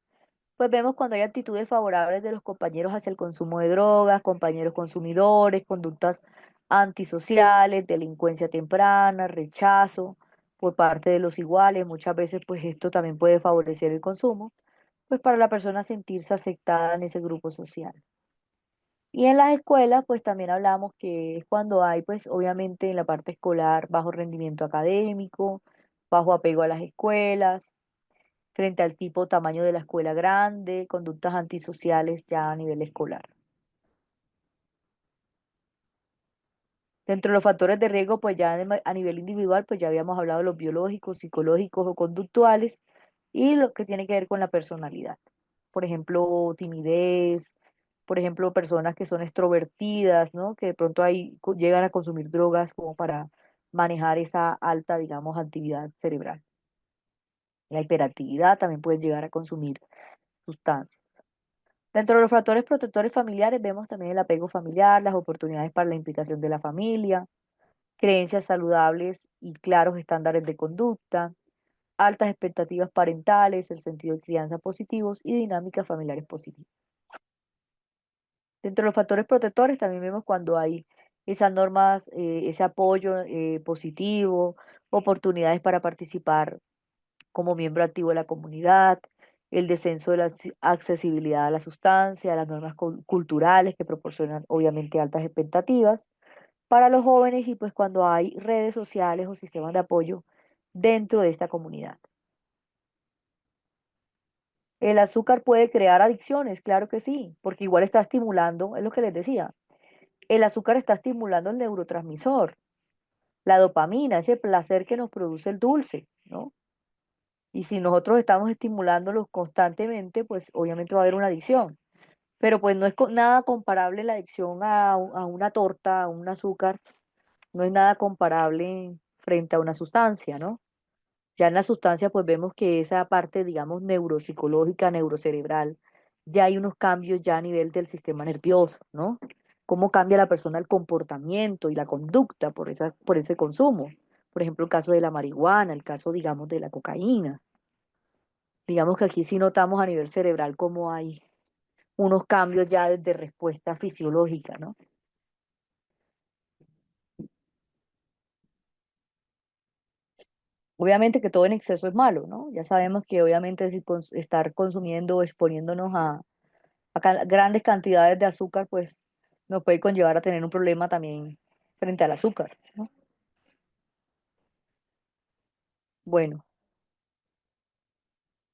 pues vemos cuando hay actitudes favorables de los compañeros hacia el consumo de drogas, compañeros consumidores, conductas antisociales, delincuencia temprana, rechazo por parte de los iguales. Muchas veces, pues esto también puede favorecer el consumo, pues para la persona sentirse aceptada en ese grupo social. Y en las escuelas, pues también hablamos que es cuando hay, pues obviamente en la parte escolar, bajo rendimiento académico, bajo apego a las escuelas, frente al tipo tamaño de la escuela grande, conductas antisociales ya a nivel escolar. Dentro de los factores de riesgo, pues ya a nivel individual, pues ya habíamos hablado de los biológicos, psicológicos o conductuales y lo que tiene que ver con la personalidad. Por ejemplo, timidez, por ejemplo, personas que son extrovertidas, ¿no? Que de pronto ahí llegan a consumir drogas como para manejar esa alta, digamos, actividad cerebral. La hiperactividad también puede llegar a consumir sustancias. Dentro de los factores protectores familiares vemos también el apego familiar, las oportunidades para la implicación de la familia, creencias saludables y claros estándares de conducta, altas expectativas parentales, el sentido de crianza positivos y dinámicas familiares positivas. Dentro de los factores protectores también vemos cuando hay esas normas, ese apoyo positivo, oportunidades para participar como miembro activo de la comunidad, el descenso de la accesibilidad a la sustancia, las normas culturales que proporcionan obviamente altas expectativas para los jóvenes y pues cuando hay redes sociales o sistemas de apoyo dentro de esta comunidad. El azúcar puede crear adicciones, claro que sí, porque igual está estimulando, es lo que les decía, el azúcar está estimulando el neurotransmisor, la dopamina, ese placer que nos produce el dulce, ¿no? Y si nosotros estamos estimulándolo constantemente, pues obviamente va a haber una adicción. Pero pues no es nada comparable la adicción a una torta, a un azúcar, no es nada comparable frente a una sustancia, ¿no? Ya en la sustancia pues vemos que esa parte, digamos, neuropsicológica, neurocerebral, ya hay unos cambios ya a nivel del sistema nervioso, ¿no? Cómo cambia la persona el comportamiento y la conducta por ese consumo. Por ejemplo, el caso de la marihuana, el caso, digamos, de la cocaína. Digamos que aquí sí notamos a nivel cerebral cómo hay unos cambios ya de respuesta fisiológica, ¿no? Obviamente que todo en exceso es malo, ¿no? Ya sabemos que obviamente si estar consumiendo o exponiéndonos a grandes cantidades de azúcar, pues nos puede conllevar a tener un problema también frente al azúcar, ¿no? Bueno,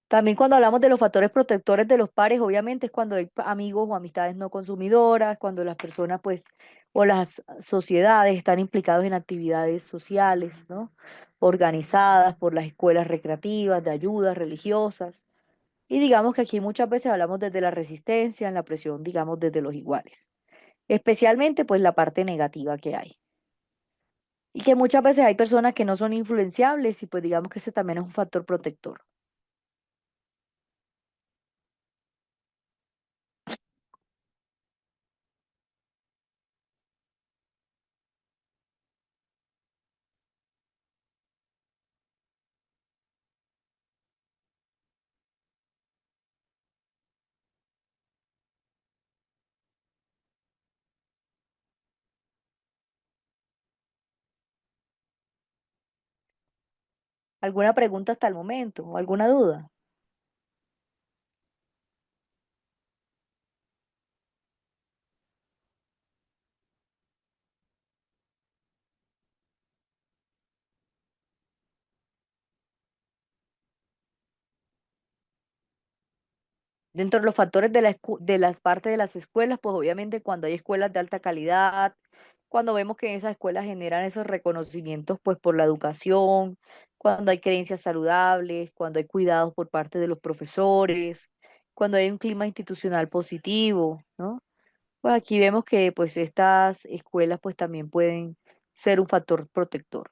también cuando hablamos de los factores protectores de los pares, obviamente es cuando hay amigos o amistades no consumidoras, cuando las personas, pues, o las sociedades están implicados en actividades sociales, ¿no? Organizadas por las escuelas recreativas, de ayudas religiosas. Y digamos que aquí muchas veces hablamos desde la resistencia, en la presión, digamos, desde los iguales. Especialmente, pues, la parte negativa que hay. Y que muchas veces hay personas que no son influenciables y pues digamos que ese también es un factor protector. ¿Alguna pregunta hasta el momento o alguna duda? Dentro de los factores de de las partes de las escuelas, pues obviamente cuando hay escuelas de alta calidad, cuando vemos que esas escuelas generan esos reconocimientos pues por la educación, cuando hay creencias saludables, cuando hay cuidados por parte de los profesores, cuando hay un clima institucional positivo, ¿no? Pues aquí vemos que pues estas escuelas pues también pueden ser un factor protector.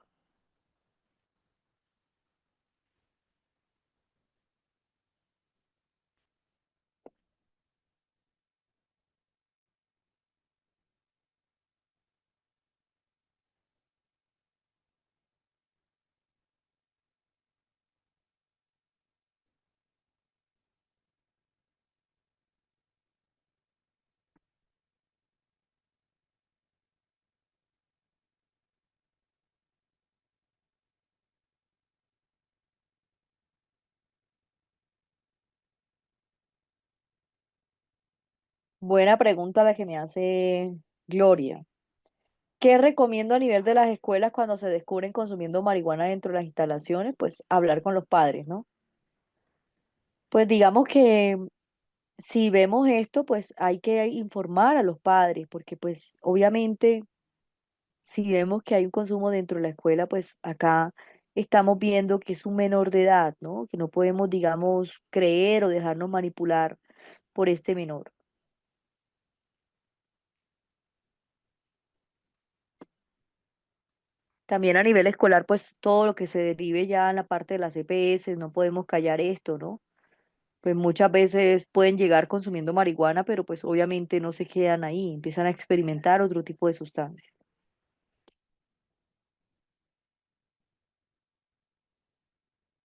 Buena pregunta la que me hace Gloria. ¿Qué recomiendo a nivel de las escuelas cuando se descubren consumiendo marihuana dentro de las instalaciones? Pues hablar con los padres, ¿no? Pues digamos que si vemos esto, pues hay que informar a los padres, porque pues obviamente si vemos que hay un consumo dentro de la escuela, pues acá estamos viendo que es un menor de edad, ¿no? Que no podemos, digamos, creer o dejarnos manipular por este menor. También a nivel escolar, pues todo lo que se derive ya en la parte de las EPS, no podemos callar esto, ¿no? pues muchas veces pueden llegar consumiendo marihuana, pero pues obviamente no se quedan ahí, empiezan a experimentar otro tipo de sustancias.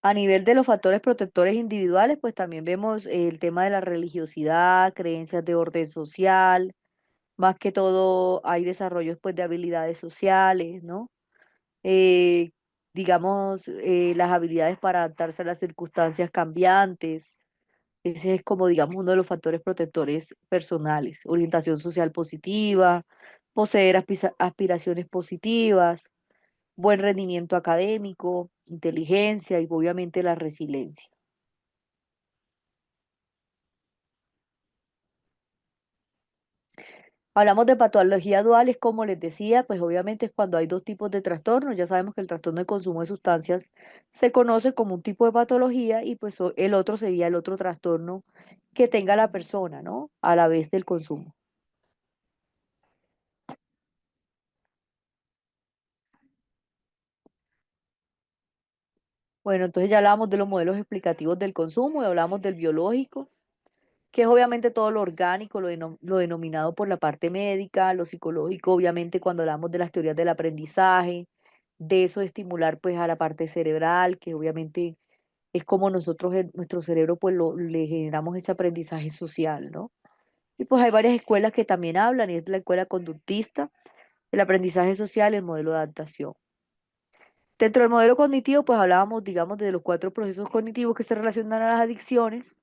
A nivel de los factores protectores individuales, pues también vemos el tema de la religiosidad, creencias de orden social, más que todo hay desarrollos pues de habilidades sociales, ¿no? Eh, digamos, las habilidades para adaptarse a las circunstancias cambiantes. Ese es como, digamos, uno de los factores protectores personales. Orientación social positiva, poseer aspiraciones positivas, buen rendimiento académico, inteligencia y obviamente la resiliencia. Hablamos de patologías duales, como les decía, pues obviamente es cuando hay dos tipos de trastornos. Ya sabemos que el trastorno de consumo de sustancias se conoce como un tipo de patología y pues el otro sería el otro trastorno que tenga la persona, ¿no? A la vez del consumo. Bueno, entonces ya hablábamos de los modelos explicativos del consumo y hablamos del biológico, que es obviamente todo lo orgánico, lo denominado por la parte médica, lo psicológico, obviamente cuando hablamos de las teorías del aprendizaje, de eso de estimular pues a la parte cerebral, que obviamente es como nosotros en nuestro cerebro pues le generamos ese aprendizaje social, ¿no? Y pues hay varias escuelas que también hablan, y es la escuela conductista, el aprendizaje social, el modelo de adaptación. Dentro del modelo cognitivo, pues hablábamos, digamos, de los cuatro procesos cognitivos que se relacionan a las adicciones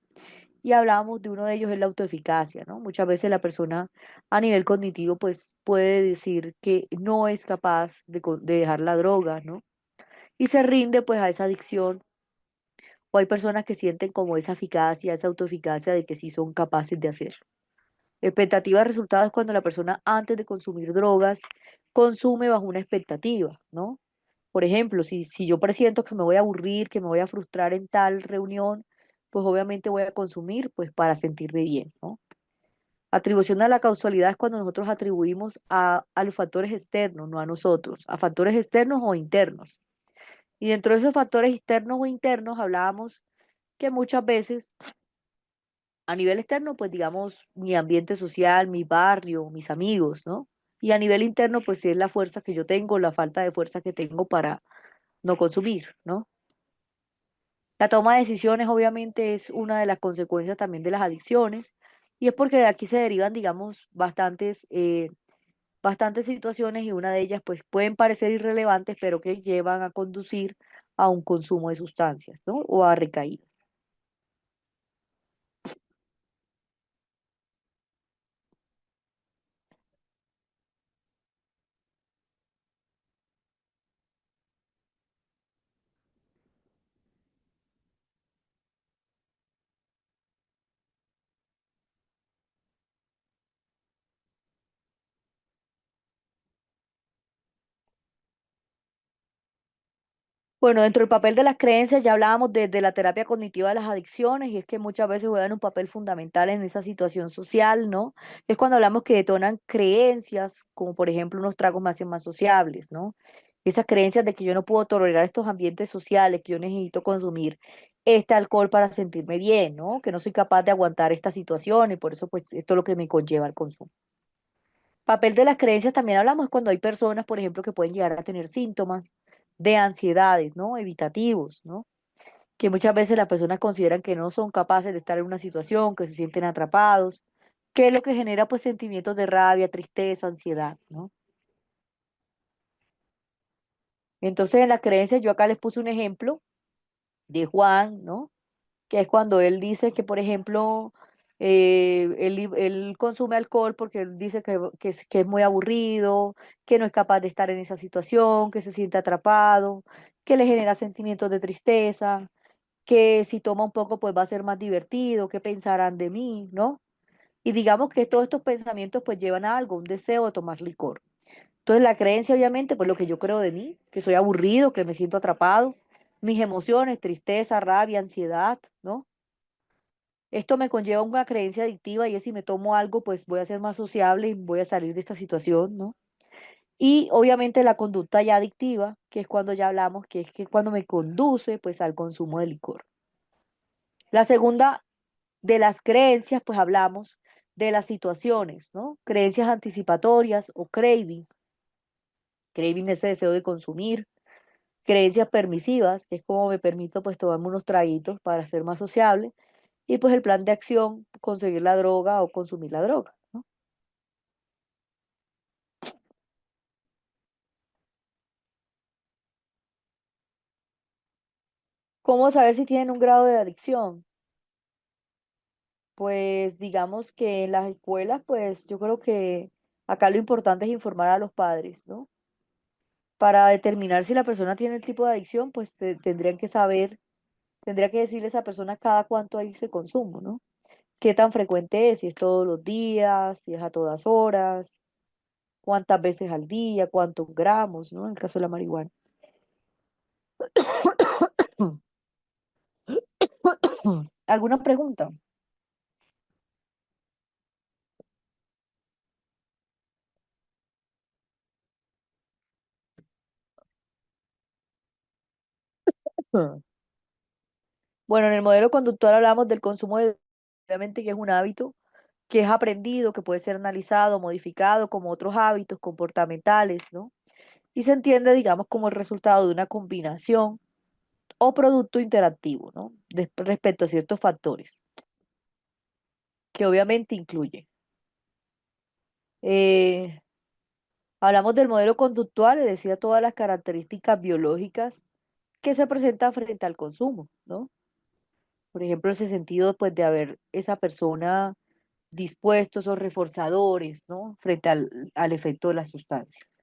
y hablábamos de uno de ellos es la autoeficacia, ¿no? Muchas veces la persona a nivel cognitivo, pues puede decir que no es capaz de dejar la droga, ¿no? Y se rinde pues a esa adicción. O hay personas que sienten como esa eficacia, esa autoeficacia de que sí son capaces de hacer. Expectativa de resultados es cuando la persona antes de consumir drogas consume bajo una expectativa, ¿no? Por ejemplo, si yo presiento que me voy a aburrir, que me voy a frustrar en tal reunión, pues obviamente voy a consumir pues para sentirme bien, ¿no? Atribución a la causalidad es cuando nosotros atribuimos a los factores externos, no a nosotros, a factores externos o internos. Y dentro de esos factores externos o internos hablábamos que muchas veces a nivel externo, pues digamos, mi ambiente social, mi barrio, mis amigos, ¿no? Y a nivel interno, pues sí es la fuerza que yo tengo, la falta de fuerza que tengo para no consumir, ¿no? La toma de decisiones obviamente es una de las consecuencias también de las adicciones y es porque de aquí se derivan, digamos, bastantes situaciones y una de ellas pues pueden parecer irrelevantes, pero que llevan a conducir a un consumo de sustancias, ¿no? O a recaídas. Bueno, dentro del papel de las creencias ya hablábamos de la terapia cognitiva de las adicciones y es que muchas veces juegan un papel fundamental en esa situación social, ¿no? Es cuando hablamos que detonan creencias, como por ejemplo unos tragos me hacen más sociables, ¿no? Esas creencias de que yo no puedo tolerar estos ambientes sociales, que yo necesito consumir este alcohol para sentirme bien, ¿no? Que no soy capaz de aguantar esta situación y por eso pues esto es lo que me conlleva al consumo. Papel de las creencias también hablamos cuando hay personas, por ejemplo, que pueden llegar a tener síntomas de ansiedades, ¿no? Evitativos, ¿no? Que muchas veces las personas consideran que no son capaces de estar en una situación, que se sienten atrapados, que es lo que genera pues sentimientos de rabia, tristeza, ansiedad, ¿no? Entonces en las creencias yo acá les puse un ejemplo de Juan, ¿no? Que es cuando él dice que, por ejemplo, él consume alcohol porque él dice que es muy aburrido, que no es capaz de estar en esa situación, que se siente atrapado, que le genera sentimientos de tristeza, que si toma un poco pues va a ser más divertido, qué pensarán de mí, ¿no? Y digamos que todos estos pensamientos pues llevan a algo, un deseo de tomar licor. Entonces la creencia obviamente pues lo que yo creo de mí, que soy aburrido, que me siento atrapado, mis emociones, tristeza, rabia, ansiedad, ¿no? Esto me conlleva una creencia adictiva y es si me tomo algo, pues voy a ser más sociable y voy a salir de esta situación, ¿no? Y obviamente la conducta ya adictiva, que es cuando ya hablamos, que es que cuando me conduce pues al consumo de licor. La segunda De las creencias, pues hablamos de las situaciones, ¿no? Creencias anticipatorias o craving. Craving es ese deseo de consumir. Creencias permisivas, que es como me permito pues tomarme unos traguitos para ser más sociable. Y pues el plan de acción, conseguir la droga o consumir la droga, ¿no? ¿Cómo saber si tienen un grado de adicción? Pues digamos que en las escuelas, pues yo creo que acá lo importante es informar a los padres, ¿no? Para determinar si la persona tiene el tipo de adicción, pues tendrían que saber, tendría que decirle a esa persona cada cuánto hay ese consumo, ¿no? ¿Qué tan frecuente es? Si es todos los días, si es a todas horas, cuántas veces al día, cuántos gramos, ¿no? En el caso de la marihuana. ¿Alguna pregunta? Bueno, en el modelo conductual hablamos del consumo de, obviamente que es un hábito que es aprendido, que puede ser analizado, modificado como otros hábitos comportamentales, ¿no? Y se entiende, digamos, como el resultado de una combinación o producto interactivo, ¿no? Respecto a ciertos factores, que obviamente incluye. Eh, Hablamos del modelo conductual, es decir, todas las características biológicas que se presentan frente al consumo, ¿no? Por ejemplo, ese sentido, pues, de haber esa persona dispuestos o reforzadores, ¿no? Frente al efecto de las sustancias.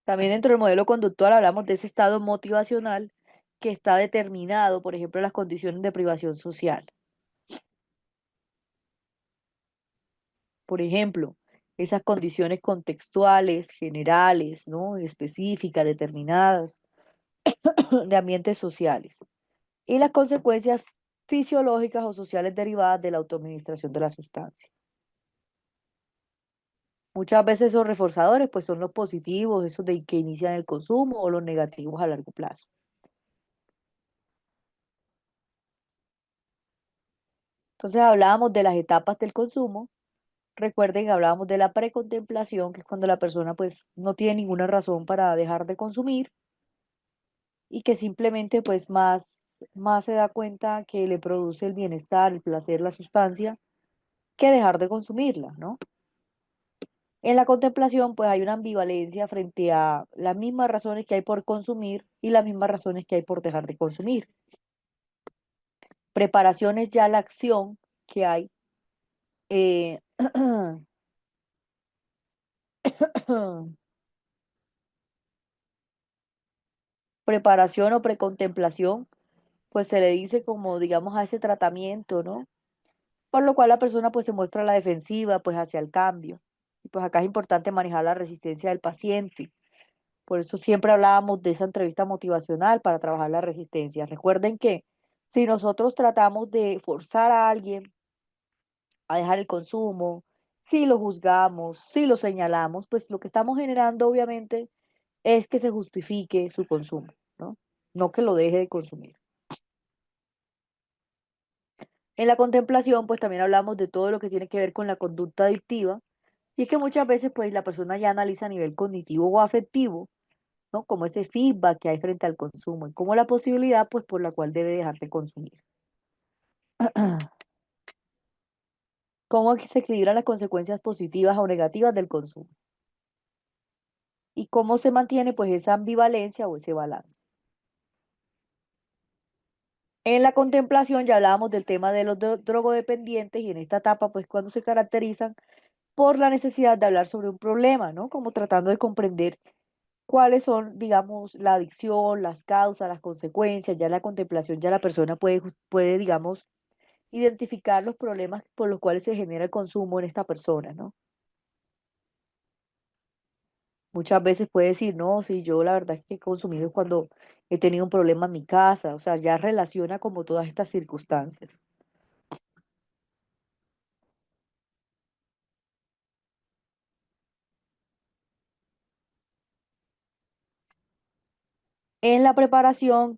También dentro del modelo conductual hablamos de ese estado motivacional que está determinado, por ejemplo, en las condiciones de privación social. Por ejemplo, esas condiciones contextuales, generales, ¿no? Específicas, determinadas, de ambientes sociales. Y las consecuencias fisiológicas o sociales derivadas de la autoadministración de la sustancia. Muchas veces esos reforzadores pues son los positivos, esos de que inician el consumo o los negativos a largo plazo. Entonces hablábamos de las etapas del consumo. Recuerden que hablábamos de la precontemplación, que es cuando la persona pues no tiene ninguna razón para dejar de consumir y que simplemente pues más se da cuenta que le produce el bienestar, el placer, la sustancia, que dejar de consumirla, ¿no? En la contemplación pues hay una ambivalencia frente a las mismas razones que hay por consumir y las mismas razones que hay por dejar de consumir. Preparación es ya la acción que hay. eh, Preparación o precontemplación, pues se le dice como, digamos, a ese tratamiento, ¿no? Por lo cual la persona pues se muestra a la defensiva, pues hacia el cambio. Y pues acá es importante manejar la resistencia del paciente. Por eso siempre hablábamos de esa entrevista motivacional para trabajar la resistencia. Recuerden que si nosotros tratamos de forzar a alguien a dejar el consumo, si lo juzgamos, si lo señalamos, pues lo que estamos generando obviamente es que se justifique su consumo, ¿no? No que lo deje de consumir. En la contemplación, pues también hablamos de todo lo que tiene que ver con la conducta adictiva, y es que muchas veces, pues la persona ya analiza a nivel cognitivo o afectivo, ¿no? Como ese feedback que hay frente al consumo y como la posibilidad, pues, por la cual debe dejar de consumir. ¿Cómo es que se equilibran las consecuencias positivas o negativas del consumo? Y cómo se mantiene, pues, esa ambivalencia o ese balance. En la contemplación ya hablábamos del tema de los drogodependientes y en esta etapa, pues, cuando se caracterizan por la necesidad de hablar sobre un problema, ¿no? Como tratando de comprender cuáles son, digamos, la adicción, las causas, las consecuencias. Ya en la contemplación ya la persona puede, digamos, identificar los problemas por los cuales se genera el consumo en esta persona, ¿no? Muchas veces puede decir, no, sí, yo la verdad es que he consumido cuando he tenido un problema en mi casa, o sea, ya relaciona como todas estas circunstancias. En la preparación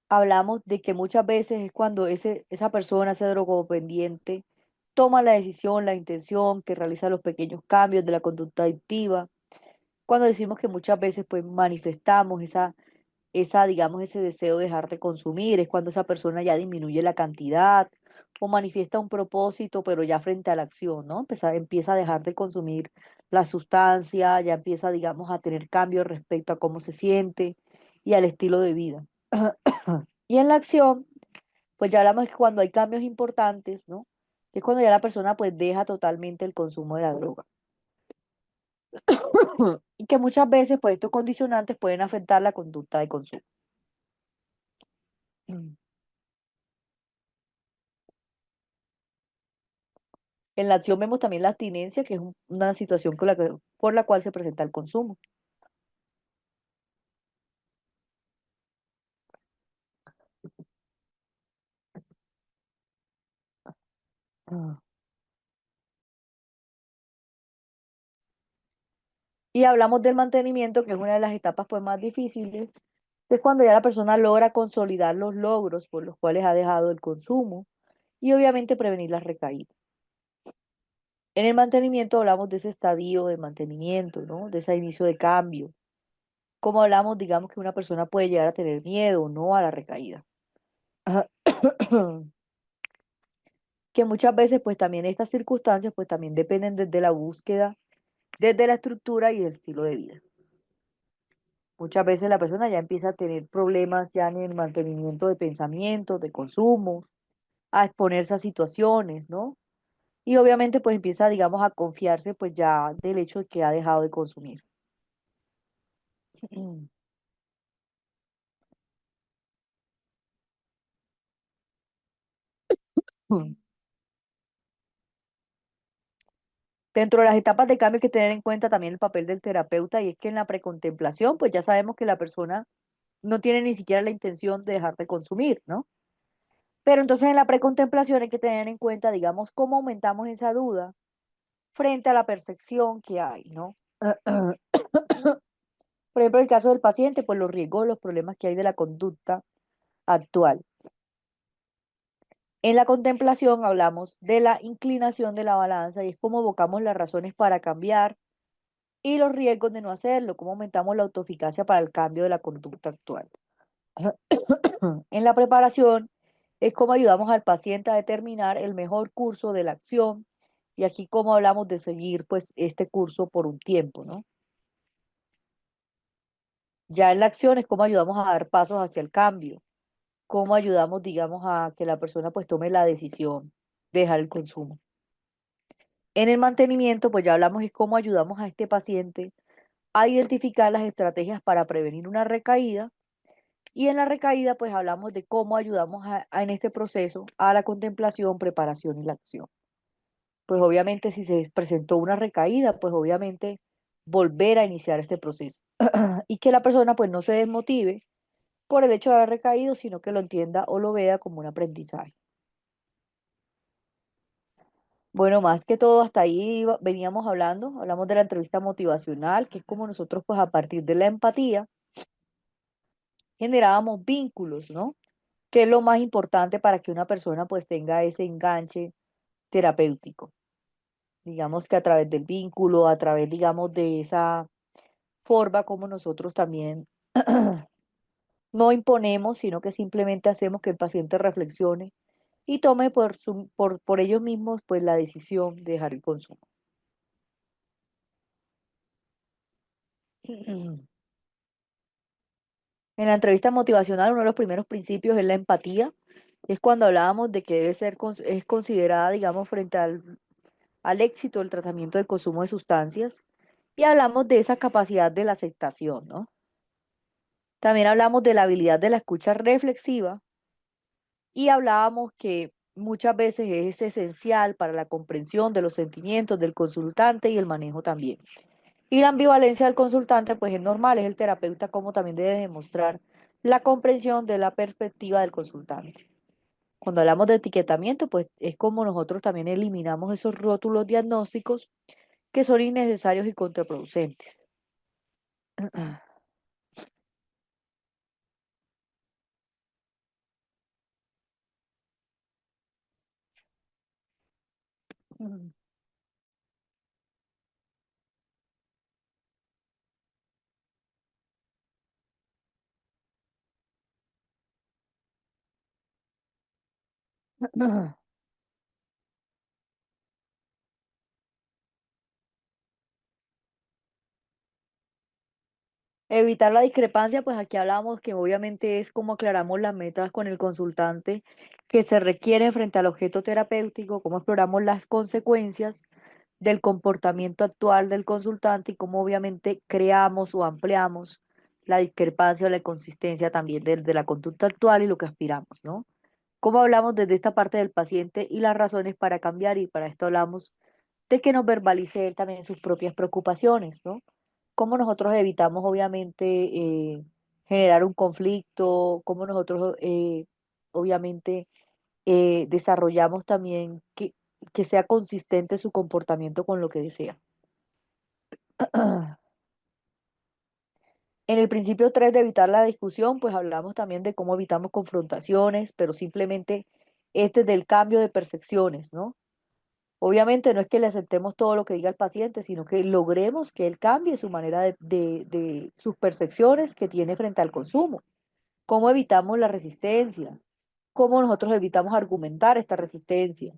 hablamos de que muchas veces es cuando esa persona, ese drogodependiente, toma la decisión, la intención, que realiza los pequeños cambios de la conducta adictiva. Cuando decimos que muchas veces pues manifestamos digamos, ese deseo de dejar de consumir, es cuando esa persona ya disminuye la cantidad o manifiesta un propósito, pero ya frente a la acción, ¿no? Empieza a dejar de consumir la sustancia, ya empieza, digamos, a tener cambios respecto a cómo se siente y al estilo de vida. Y en la acción, pues ya hablamos que cuando hay cambios importantes, ¿no? Que es cuando ya la persona pues deja totalmente el consumo de la droga. Y que muchas veces pues estos condicionantes pueden afectar la conducta de consumo. En la acción vemos también la abstinencia, que es una situación por la cual se presenta el consumo. Ah. Y hablamos del mantenimiento, que es una de las etapas pues más difíciles, que es cuando ya la persona logra consolidar los logros por los cuales ha dejado el consumo y obviamente prevenir las recaídas. En el mantenimiento hablamos de ese estadio de mantenimiento, ¿no? De ese inicio de cambio. Como hablamos, digamos que una persona puede llegar a tener miedo, ¿no? A la recaída. Que muchas veces pues también estas circunstancias pues también dependen desde la búsqueda, desde la estructura y el estilo de vida. Muchas veces la persona ya empieza a tener problemas ya en el mantenimiento de pensamientos, de consumo, a exponerse a situaciones, ¿no? Y obviamente pues empieza, digamos, a confiarse pues ya del hecho de que ha dejado de consumir. Dentro de las etapas de cambio hay que tener en cuenta también el papel del terapeuta y es que en la precontemplación pues ya sabemos que la persona no tiene ni siquiera la intención de dejar de consumir, ¿no? Pero entonces en la precontemplación hay que tener en cuenta, digamos, cómo aumentamos esa duda frente a la percepción que hay, ¿no? Por ejemplo, en el caso del paciente, pues los riesgos, los problemas que hay de la conducta actual. En la contemplación hablamos de la inclinación de la balanza y es cómo evocamos las razones para cambiar y los riesgos de no hacerlo, cómo aumentamos la autoeficacia para el cambio de la conducta actual. En la preparación es cómo ayudamos al paciente a determinar el mejor curso de la acción y aquí cómo hablamos de seguir pues este curso por un tiempo, ¿no? Ya en la acción es cómo ayudamos a dar pasos hacia el cambio, cómo ayudamos, digamos, a que la persona pues tome la decisión de dejar el consumo. En el mantenimiento, pues ya hablamos es cómo ayudamos a este paciente a identificar las estrategias para prevenir una recaída. Y en la recaída, pues hablamos de cómo ayudamos en este proceso a la contemplación, preparación y la acción. Pues obviamente si se presentó una recaída, pues obviamente volver a iniciar este proceso. Y que la persona pues no se desmotive por el hecho de haber recaído, sino que lo entienda o lo vea como un aprendizaje. Bueno, más que todo, hasta ahí veníamos hablando, hablamos de la entrevista motivacional, que es como nosotros pues a partir de la empatía generábamos vínculos, ¿no? Que es lo más importante para que una persona pues tenga ese enganche terapéutico. Digamos que a través del vínculo, a través, digamos, de esa forma como nosotros también no imponemos, sino que simplemente hacemos que el paciente reflexione y tome por ellos mismos pues la decisión de dejar el consumo. En la entrevista motivacional, uno de los primeros principios es la empatía. Es cuando hablábamos de que es considerada, digamos, frente al éxito del tratamiento del consumo de sustancias. Y hablamos de esa capacidad de la aceptación, ¿no? También hablamos de la habilidad de la escucha reflexiva y hablábamos que muchas veces es esencial para la comprensión de los sentimientos del consultante y el manejo también. Y la ambivalencia del consultante, pues es normal, es el terapeuta como también debe demostrar la comprensión de la perspectiva del consultante. Cuando hablamos de etiquetamiento, pues es como nosotros también eliminamos esos rótulos diagnósticos que son innecesarios y contraproducentes. Evitar la discrepancia, pues aquí hablamos que obviamente es como aclaramos las metas con el consultante que se requieren frente al objeto terapéutico, cómo exploramos las consecuencias del comportamiento actual del consultante y cómo obviamente creamos o ampliamos la discrepancia o la inconsistencia también de la conducta actual y lo que aspiramos, ¿no? Cómo hablamos desde esta parte del paciente y las razones para cambiar y para esto hablamos de que nos verbalice él también sus propias preocupaciones, ¿no? Cómo nosotros evitamos, obviamente, generar un conflicto, cómo nosotros, obviamente, desarrollamos también que sea consistente su comportamiento con lo que desea. En el principio 3 de evitar la discusión, pues hablamos también de cómo evitamos confrontaciones, pero simplemente este es del cambio de percepciones, ¿no? Obviamente no es que le aceptemos todo lo que diga el paciente, sino que logremos que él cambie su manera de sus percepciones que tiene frente al consumo. ¿Cómo evitamos la resistencia? ¿Cómo nosotros evitamos argumentar esta resistencia?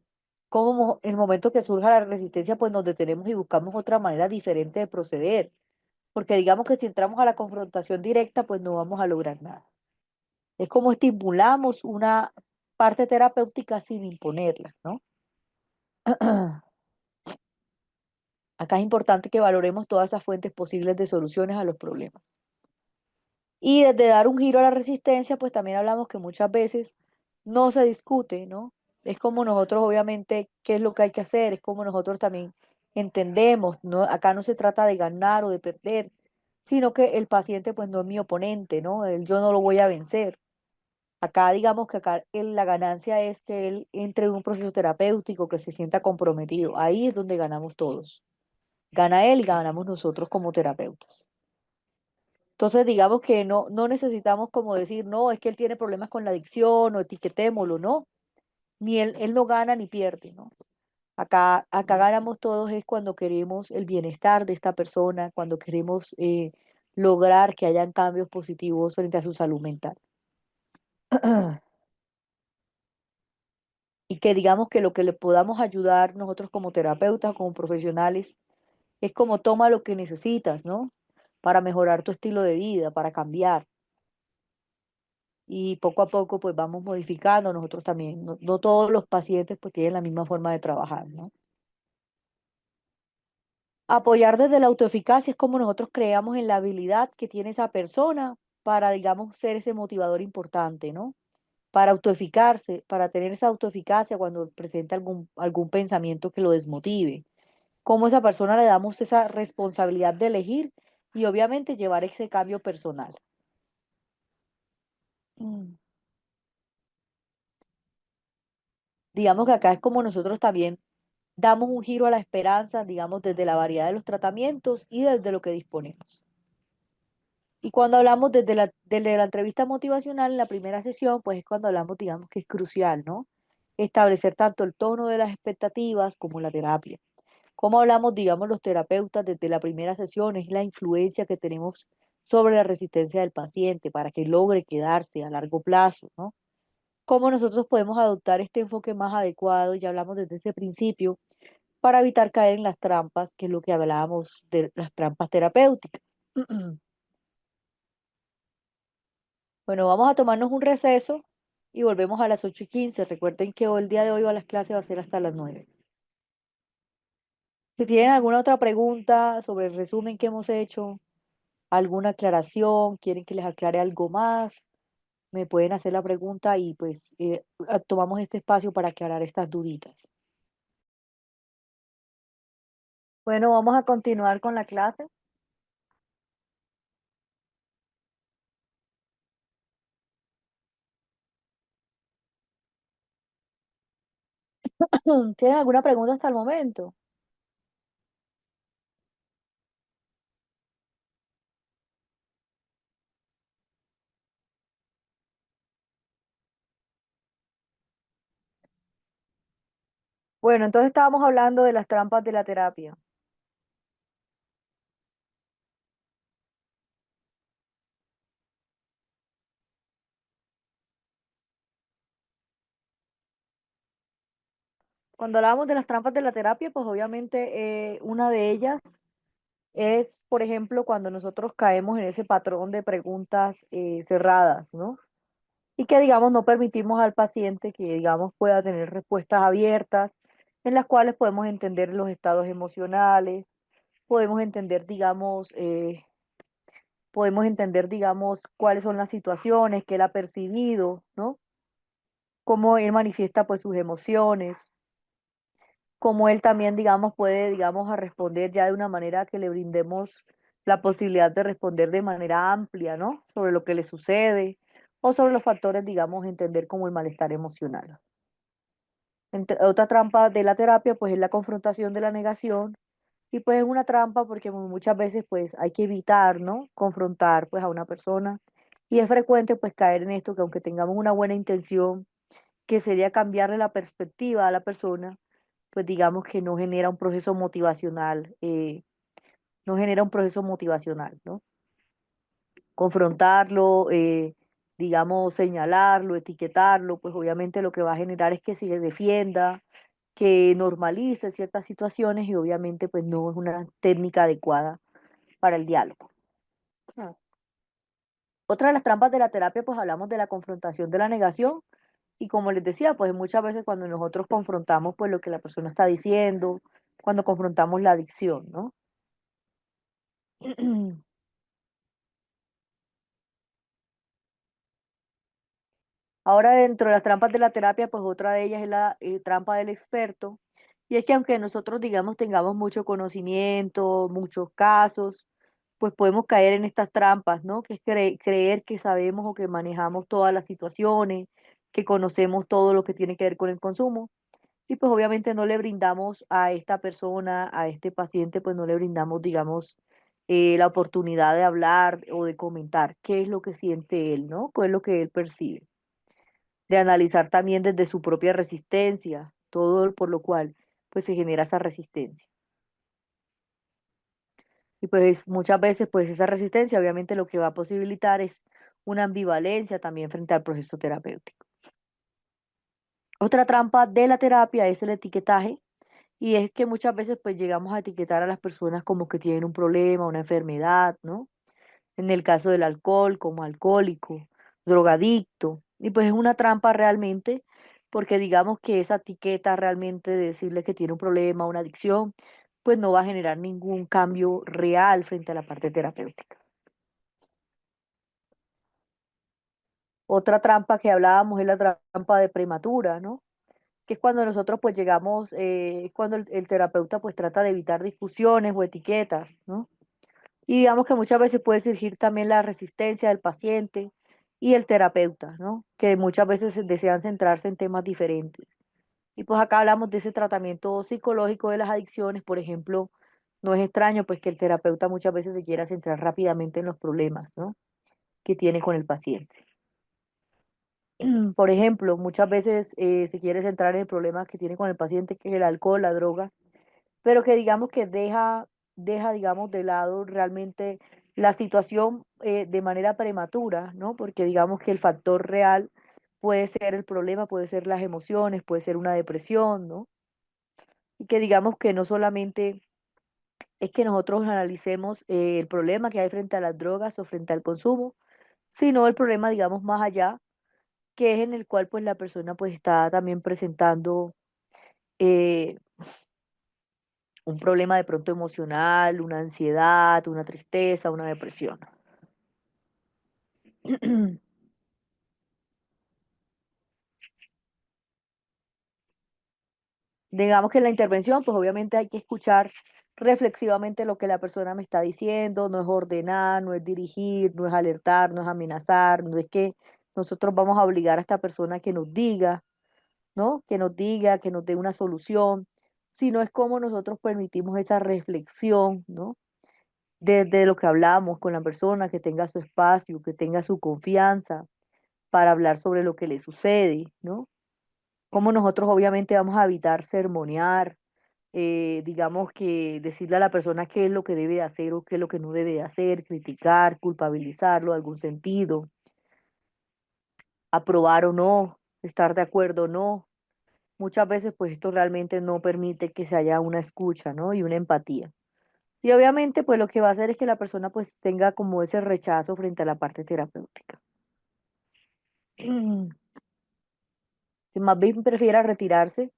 ¿Cómo en el momento que surja la resistencia, pues nos detenemos y buscamos otra manera diferente de proceder? Porque digamos que si entramos a la confrontación directa, pues no vamos a lograr nada. Es como estimulamos una parte terapéutica sin imponerla, ¿no? Acá es importante que valoremos todas esas fuentes posibles de soluciones a los problemas. Y desde dar un giro a la resistencia, pues también hablamos que muchas veces no se discute, ¿no? Es como nosotros, obviamente, qué es lo que hay que hacer, es como nosotros también entendemos, ¿no? Acá no se trata de ganar o de perder, sino que el paciente, pues no es mi oponente, ¿no? Yo no lo voy a vencer. Acá, digamos que acá la ganancia es que él entre en un proceso terapéutico, que se sienta comprometido. Ahí es donde ganamos todos. Gana él y ganamos nosotros como terapeutas. Entonces, digamos que no necesitamos como decir, no, es que él tiene problemas con la adicción o etiquetémoslo, no. Ni él no gana ni pierde, ¿no? Acá ganamos todos es cuando queremos el bienestar de esta persona, cuando queremos lograr que hayan cambios positivos frente a su salud mental. Y que digamos que lo que le podamos ayudar nosotros como terapeutas, como profesionales, es como toma lo que necesitas, ¿no? Para mejorar tu estilo de vida, para cambiar. Y poco a poco pues vamos modificando nosotros también. No todos los pacientes pues tienen la misma forma de trabajar, ¿no? Apoyar desde la autoeficacia es como nosotros creamos en la habilidad que tiene esa persona para, digamos, ser ese motivador importante, ¿no? Para autoeficarse, para tener esa autoeficacia cuando presenta algún pensamiento que lo desmotive. Cómo a esa persona le damos esa responsabilidad de elegir y obviamente llevar ese cambio personal. Mm. Digamos que acá es como nosotros también damos un giro a la esperanza, digamos, desde la variedad de los tratamientos y desde lo que disponemos. Y cuando hablamos desde la entrevista motivacional, en la primera sesión, pues es cuando hablamos, digamos, que es crucial, ¿no? Establecer tanto el tono de las expectativas como la terapia. Cómo hablamos, digamos, los terapeutas desde la primera sesión, es la influencia que tenemos sobre la resistencia del paciente para que logre quedarse a largo plazo, ¿no? Cómo nosotros podemos adoptar este enfoque más adecuado, ya hablamos desde ese principio, para evitar caer en las trampas, que es lo que hablábamos de las trampas terapéuticas. Bueno, vamos a tomarnos un receso y volvemos a las 8:15. Recuerden que el día de hoy las clases va a ser hasta las 9. Si tienen alguna otra pregunta sobre el resumen que hemos hecho, alguna aclaración, quieren que les aclare algo más, me pueden hacer la pregunta y pues tomamos este espacio para aclarar estas duditas. Bueno, vamos a continuar con la clase. ¿Tienen alguna pregunta hasta el momento? Bueno, entonces estábamos hablando de las trampas de la terapia. Cuando hablábamos de las trampas de la terapia, pues obviamente una de ellas es, por ejemplo, cuando nosotros caemos en ese patrón de preguntas cerradas, ¿no? Y que, digamos, no permitimos al paciente que, digamos, pueda tener respuestas abiertas en las cuales podemos entender los estados emocionales, podemos entender, digamos, cuáles son las situaciones que él ha percibido, ¿no? Cómo él manifiesta, pues, sus emociones, cómo él también, digamos, puede, digamos, a responder ya de una manera que le brindemos la posibilidad de responder de manera amplia, ¿no? Sobre lo que le sucede o sobre los factores, digamos, entender como el malestar emocional. Otra trampa de la terapia, pues, es la confrontación de la negación. Y pues es una trampa porque muchas veces pues hay que evitar, ¿no? Confrontar pues a una persona. Y es frecuente pues caer en esto que aunque tengamos una buena intención, que sería cambiarle la perspectiva a la persona, pues digamos que no genera un proceso motivacional, no genera un proceso motivacional, ¿no? Confrontarlo, digamos, señalarlo, etiquetarlo, pues obviamente lo que va a generar es que se defienda, que normalice ciertas situaciones y obviamente pues no es una técnica adecuada para el diálogo. Ah. Otra de las trampas de la terapia, pues hablamos de la confrontación de la negación y como les decía, pues muchas veces cuando nosotros confrontamos pues lo que la persona está diciendo, cuando confrontamos la adicción, ¿no? Ahora, dentro de las trampas de la terapia, pues otra de ellas es la trampa del experto. Y es que aunque nosotros, digamos, tengamos mucho conocimiento, muchos casos, pues podemos caer en estas trampas, ¿no? Que es creer que sabemos o que manejamos todas las situaciones, que conocemos todo lo que tiene que ver con el consumo. Y pues obviamente no le brindamos a esta persona, a este paciente, pues no le brindamos, digamos, la oportunidad de hablar o de comentar qué es lo que siente él, ¿no? ¿Qué es lo que él percibe? De analizar también desde su propia resistencia, todo por lo cual pues se genera esa resistencia. Y pues muchas veces pues esa resistencia obviamente lo que va a posibilitar es una ambivalencia también frente al proceso terapéutico. Otra trampa de la terapia es el etiquetaje y es que muchas veces pues llegamos a etiquetar a las personas como que tienen un problema, una enfermedad, ¿no? En el caso del alcohol, como alcohólico, drogadicto. Y pues es una trampa realmente, porque digamos que esa etiqueta realmente de decirle que tiene un problema, una adicción, pues no va a generar ningún cambio real frente a la parte terapéutica. Otra trampa que hablábamos es la trampa de prematura, ¿no? Que es cuando nosotros pues llegamos, es cuando el terapeuta pues trata de evitar discusiones o etiquetas, ¿no? Y digamos que muchas veces puede surgir también la resistencia del paciente y el terapeuta, ¿no? Que muchas veces desean centrarse en temas diferentes. Y pues acá hablamos de ese tratamiento psicológico de las adicciones, por ejemplo, no es extraño pues que el terapeuta muchas veces se quiera centrar rápidamente en los problemas, ¿no? Que tiene con el paciente. Por ejemplo, muchas veces se quiere centrar en el problema que tiene con el paciente, que es el alcohol, la droga, pero que digamos que deja, digamos, de lado realmente la situación de manera prematura, ¿no? Porque digamos que el factor real puede ser el problema, puede ser las emociones, puede ser una depresión, ¿no? Y que digamos que no solamente es que nosotros analicemos el problema que hay frente a las drogas o frente al consumo, sino el problema, digamos, más allá, que es en el cual pues la persona pues está también presentando eh, un problema de pronto emocional, una ansiedad, una tristeza, una depresión. Digamos que en la intervención, pues obviamente hay que escuchar reflexivamente lo que la persona me está diciendo, no es ordenar, no es dirigir, no es alertar, no es amenazar, no es que nosotros vamos a obligar a esta persona a que nos diga, ¿no? Que nos diga, que nos dé una solución, sino es como nosotros permitimos esa reflexión, ¿no? De lo que hablamos con la persona, que tenga su espacio, que tenga su confianza para hablar sobre lo que le sucede, ¿no? Cómo nosotros obviamente vamos a evitar sermonear, digamos que decirle a la persona qué es lo que debe de hacer o qué es lo que no debe de hacer, criticar, culpabilizarlo en algún sentido, aprobar o no, estar de acuerdo o no. Muchas veces pues esto realmente no permite que se haya una escucha, ¿no? Y una empatía. Y obviamente pues lo que va a hacer es que la persona pues tenga como ese rechazo frente a la parte terapéutica. Que más bien prefiera retirarse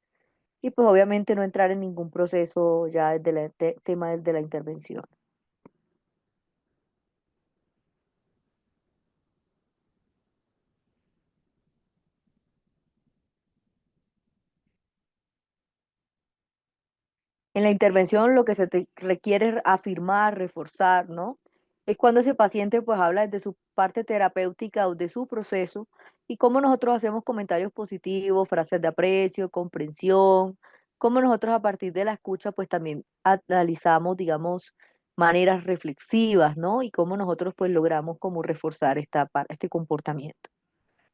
y pues obviamente no entrar en ningún proceso ya desde el tema de la intervención. En la intervención lo que se te requiere es afirmar, reforzar, ¿no? Es cuando ese paciente pues habla de su parte terapéutica o de su proceso y cómo nosotros hacemos comentarios positivos, frases de aprecio, comprensión, cómo nosotros a partir de la escucha pues también analizamos, digamos, maneras reflexivas, ¿no? Y cómo nosotros pues logramos como reforzar este comportamiento.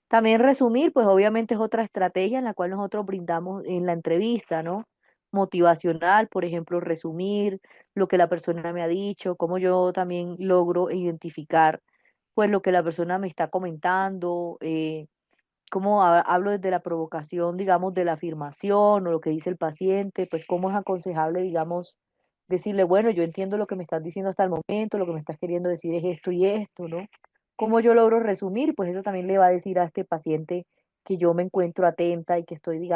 También resumir, pues obviamente es otra estrategia en la cual nosotros brindamos en la entrevista, ¿no? Motivacional, por ejemplo, resumir lo que la persona me ha dicho, cómo yo también logro identificar, pues lo que la persona me está comentando, cómo hablo desde la provocación, digamos, de la afirmación o lo que dice el paciente, pues cómo es aconsejable, digamos, decirle, bueno, yo entiendo lo que me estás diciendo hasta el momento, lo que me estás queriendo decir es esto y esto, ¿no? ¿Cómo yo logro resumir? Pues eso también le va a decir a este paciente que yo me encuentro atenta y que estoy,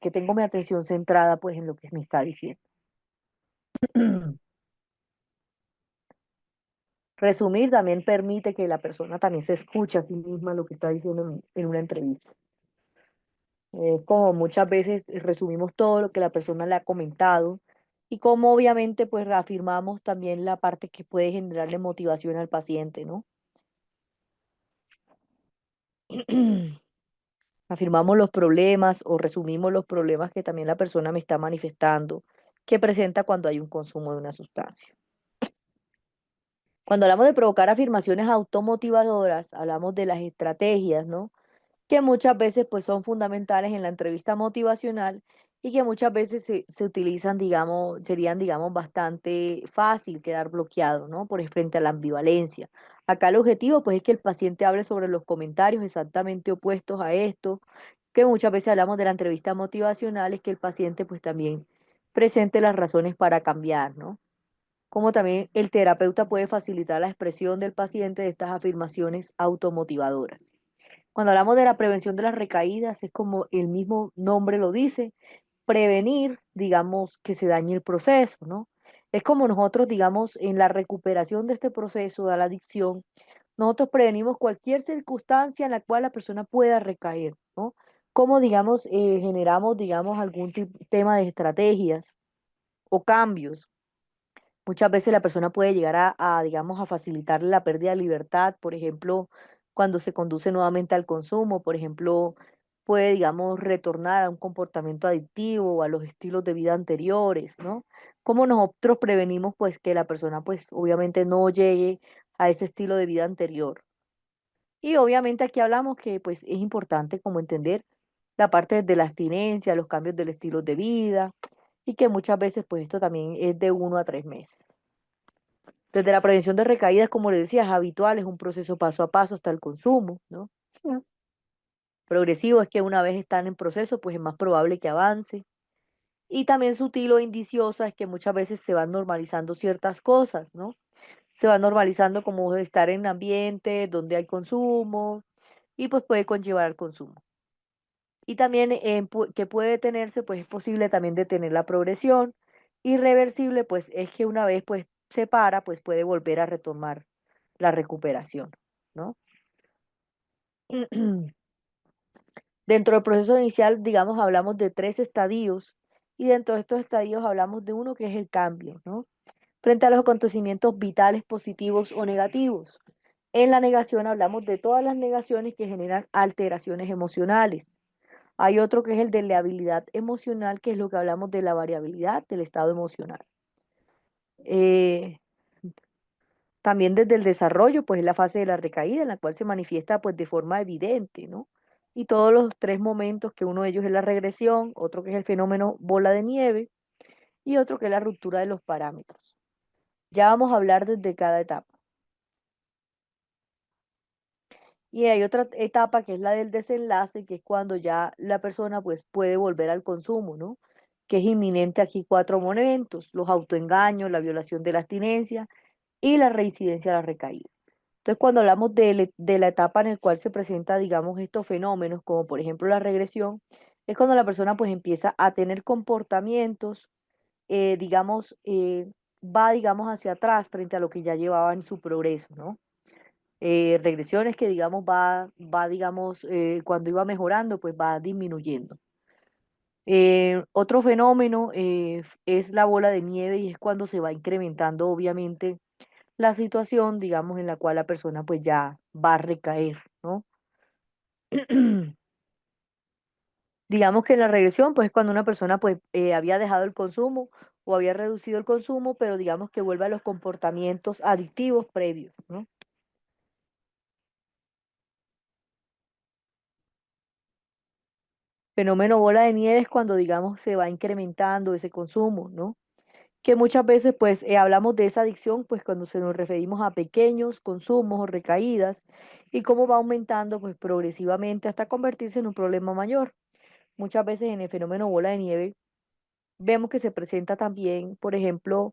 que tengo mi atención centrada, pues, en lo que me está diciendo. Resumir también permite que la persona también se escuche a sí misma lo que está diciendo en una entrevista. Como muchas veces resumimos todo lo que la persona le ha comentado y como obviamente pues reafirmamos también la parte que puede generarle motivación al paciente, ¿no? Afirmamos los problemas o resumimos los problemas que también la persona me está manifestando, que presenta cuando hay un consumo de una sustancia. Cuando hablamos de provocar afirmaciones automotivadoras, hablamos de las estrategias, ¿no? Que muchas veces pues son fundamentales en la entrevista motivacional y que muchas veces se utilizan, digamos, serían, digamos, bastante fácil quedar bloqueado, ¿no? Frente a la ambivalencia. Acá el objetivo pues es que el paciente hable sobre los comentarios exactamente opuestos a esto, que muchas veces hablamos de la entrevista motivacional, es que el paciente pues también presente las razones para cambiar, ¿no? Como también el terapeuta puede facilitar la expresión del paciente de estas afirmaciones automotivadoras. Cuando hablamos de la prevención de las recaídas, es como el mismo nombre lo dice, prevenir, digamos, que se dañe el proceso, ¿no? Es como nosotros, digamos, en la recuperación de este proceso de la adicción, nosotros prevenimos cualquier circunstancia en la cual la persona pueda recaer, ¿no? Como, digamos, generamos, digamos, algún tema de estrategias o cambios. Muchas veces la persona puede llegar digamos, a facilitarle la pérdida de libertad, por ejemplo, cuando se conduce nuevamente al consumo, por ejemplo, puede, digamos, retornar a un comportamiento adictivo o a los estilos de vida anteriores, ¿no? ¿Cómo nosotros prevenimos, pues, que la persona, pues, obviamente no llegue a ese estilo de vida anterior? Y obviamente aquí hablamos que, pues, es importante como entender la parte de la abstinencia, los cambios del estilo de vida, y que muchas veces, pues, esto también es de 1 a 3 meses. Desde la prevención de recaídas, como le decía, es habitual, es un proceso paso a paso hasta el consumo, ¿no? Progresivo es que una vez están en proceso, pues es más probable que avance. Y también sutil o indiciosa es que muchas veces se van normalizando ciertas cosas, ¿no? Se va normalizando como estar en ambientes donde hay consumo y pues puede conllevar al consumo. Y también que puede detenerse, pues es posible también detener la progresión. Irreversible, pues es que una vez pues se para, pues puede volver a retomar la recuperación, ¿no? Dentro del proceso inicial, digamos, hablamos de 3 estadios y dentro de estos estadios hablamos de uno que es el cambio, ¿no? Frente a los acontecimientos vitales positivos o negativos. En la negación hablamos de todas las negaciones que generan alteraciones emocionales. Hay otro que es el de la habilidad emocional, que es lo que hablamos de la variabilidad del estado emocional. Eh, También desde el desarrollo, pues es la fase de la recaída en la cual se manifiesta pues de forma evidente, ¿no? y todos los tres momentos, que uno de ellos es la regresión, otro que es el fenómeno bola de nieve y otro que es la ruptura de los parámetros. Ya vamos a hablar desde cada etapa. Y hay otra etapa que es la del desenlace, que es cuando ya la persona pues puede volver al consumo, ¿no? Que es inminente aquí cuatro momentos: los autoengaños, la violación de la abstinencia y la reincidencia a la recaída. Entonces, cuando hablamos de la etapa en la cual se presenta, digamos, estos fenómenos, como por ejemplo la regresión, es cuando la persona pues empieza a tener comportamientos, digamos, va, digamos, hacia atrás frente a lo que ya llevaba en su progreso, ¿no? Regresiones que, digamos, digamos, cuando iba mejorando, pues va disminuyendo. Otro fenómeno es la bola de nieve, y es cuando se va incrementando, obviamente, la situación, digamos, en la cual la persona pues ya va a recaer, ¿no? Digamos que en la regresión, pues es cuando una persona pues había dejado el consumo o había reducido el consumo, pero digamos que vuelve a los comportamientos adictivos previos, ¿no? Fenómeno bola de nieve es cuando, digamos, se va incrementando ese consumo, ¿no? Que muchas veces pues hablamos de esa adicción pues cuando se nos referimos a pequeños consumos o recaídas, y cómo va aumentando pues progresivamente hasta convertirse en un problema mayor. Muchas veces en el fenómeno bola de nieve vemos que se presenta también, por ejemplo,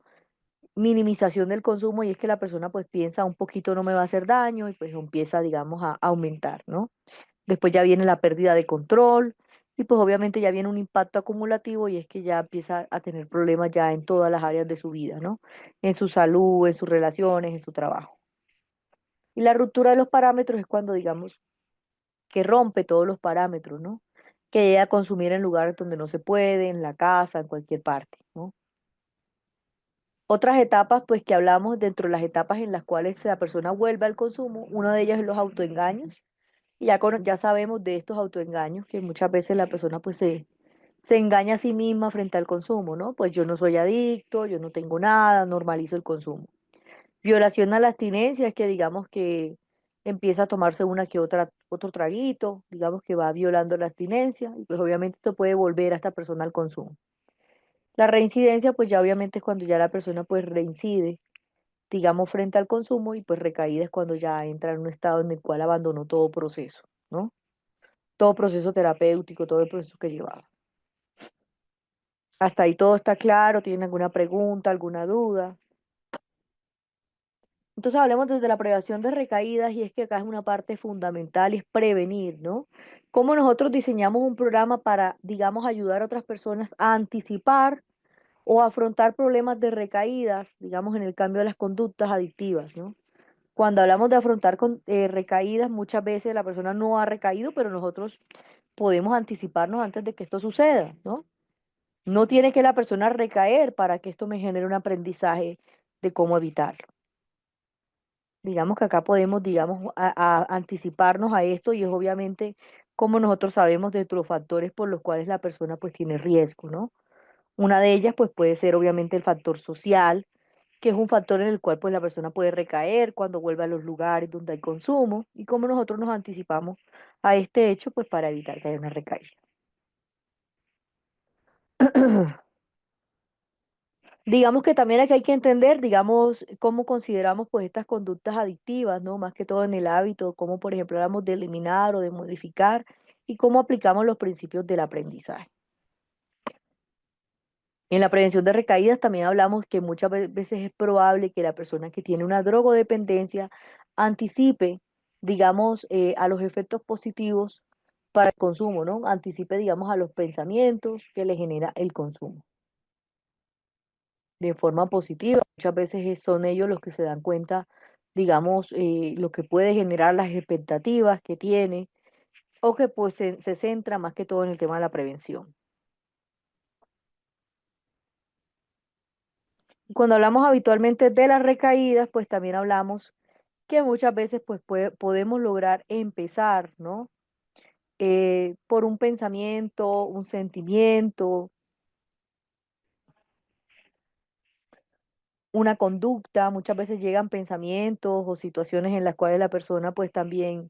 minimización del consumo, y es que la persona pues piensa un poquito no me va a hacer daño y pues empieza, digamos, a aumentar, ¿no? Después ya viene la pérdida de control y pues obviamente ya viene un impacto acumulativo, y es que ya empieza a tener problemas ya en todas las áreas de su vida, ¿no? En su salud, en sus relaciones, en su trabajo. Y la ruptura de los parámetros es cuando, digamos, que rompe todos los parámetros, ¿no? Que llega a consumir en lugares donde no se puede, en la casa, en cualquier parte, ¿no? Otras etapas, pues que hablamos dentro de las etapas en las cuales la persona vuelve al consumo, una de ellas es los autoengaños. Y ya sabemos de estos autoengaños que muchas veces la persona pues se engaña a sí misma frente al consumo, ¿no? Pues yo no soy adicto, yo no tengo nada, normalizo el consumo. Violación a la abstinencia es que, digamos, que empieza a tomarse una que otra, otro traguito, digamos que va violando la abstinencia, y pues obviamente esto puede volver a esta persona al consumo. La reincidencia pues ya obviamente es cuando ya la persona pues reincide, digamos, frente al consumo, y pues recaída es cuando ya entra en un estado en el cual abandonó todo proceso, ¿no? Todo proceso terapéutico, todo el proceso que llevaba. Hasta ahí todo está claro. ¿Tienen alguna pregunta, alguna duda? Entonces hablemos desde la prevención de recaídas, y es que acá es una parte fundamental, y es prevenir, ¿no? Cómo nosotros diseñamos un programa para, digamos, ayudar a otras personas a anticipar o afrontar problemas de recaídas, digamos, en el cambio de las conductas adictivas, ¿no? Cuando hablamos de afrontar recaídas, muchas veces la persona no ha recaído, pero nosotros podemos anticiparnos antes de que esto suceda, ¿no? No tiene que la persona recaer para que esto me genere un aprendizaje de cómo evitarlo. Digamos que acá podemos, digamos, anticiparnos a esto, y es obviamente como nosotros sabemos de los factores por los cuales la persona pues tiene riesgo, ¿no? Una de ellas pues puede ser obviamente el factor social, que es un factor en el cual pues la persona puede recaer cuando vuelve a los lugares donde hay consumo, y cómo nosotros nos anticipamos a este hecho pues para evitar que haya una recaída. Digamos que también aquí hay que entender, digamos, cómo consideramos pues estas conductas adictivas, ¿no? Más que todo en el hábito, cómo por ejemplo hablamos de eliminar o de modificar, y cómo aplicamos los principios del aprendizaje. En la prevención de recaídas también hablamos que muchas veces es probable que la persona que tiene una drogodependencia anticipe, digamos, a los efectos positivos para el consumo, ¿no? Anticipe, digamos, a los pensamientos que le genera el consumo de forma positiva. Muchas veces son ellos los que se dan cuenta, digamos, lo que puede generar, las expectativas que tiene, o que pues se centra más que todo en el tema de la prevención. Y cuando hablamos habitualmente de las recaídas, pues también hablamos que muchas veces pues podemos lograr empezar, ¿no? Por un pensamiento, un sentimiento, una conducta. Muchas veces llegan pensamientos o situaciones en las cuales la persona pues también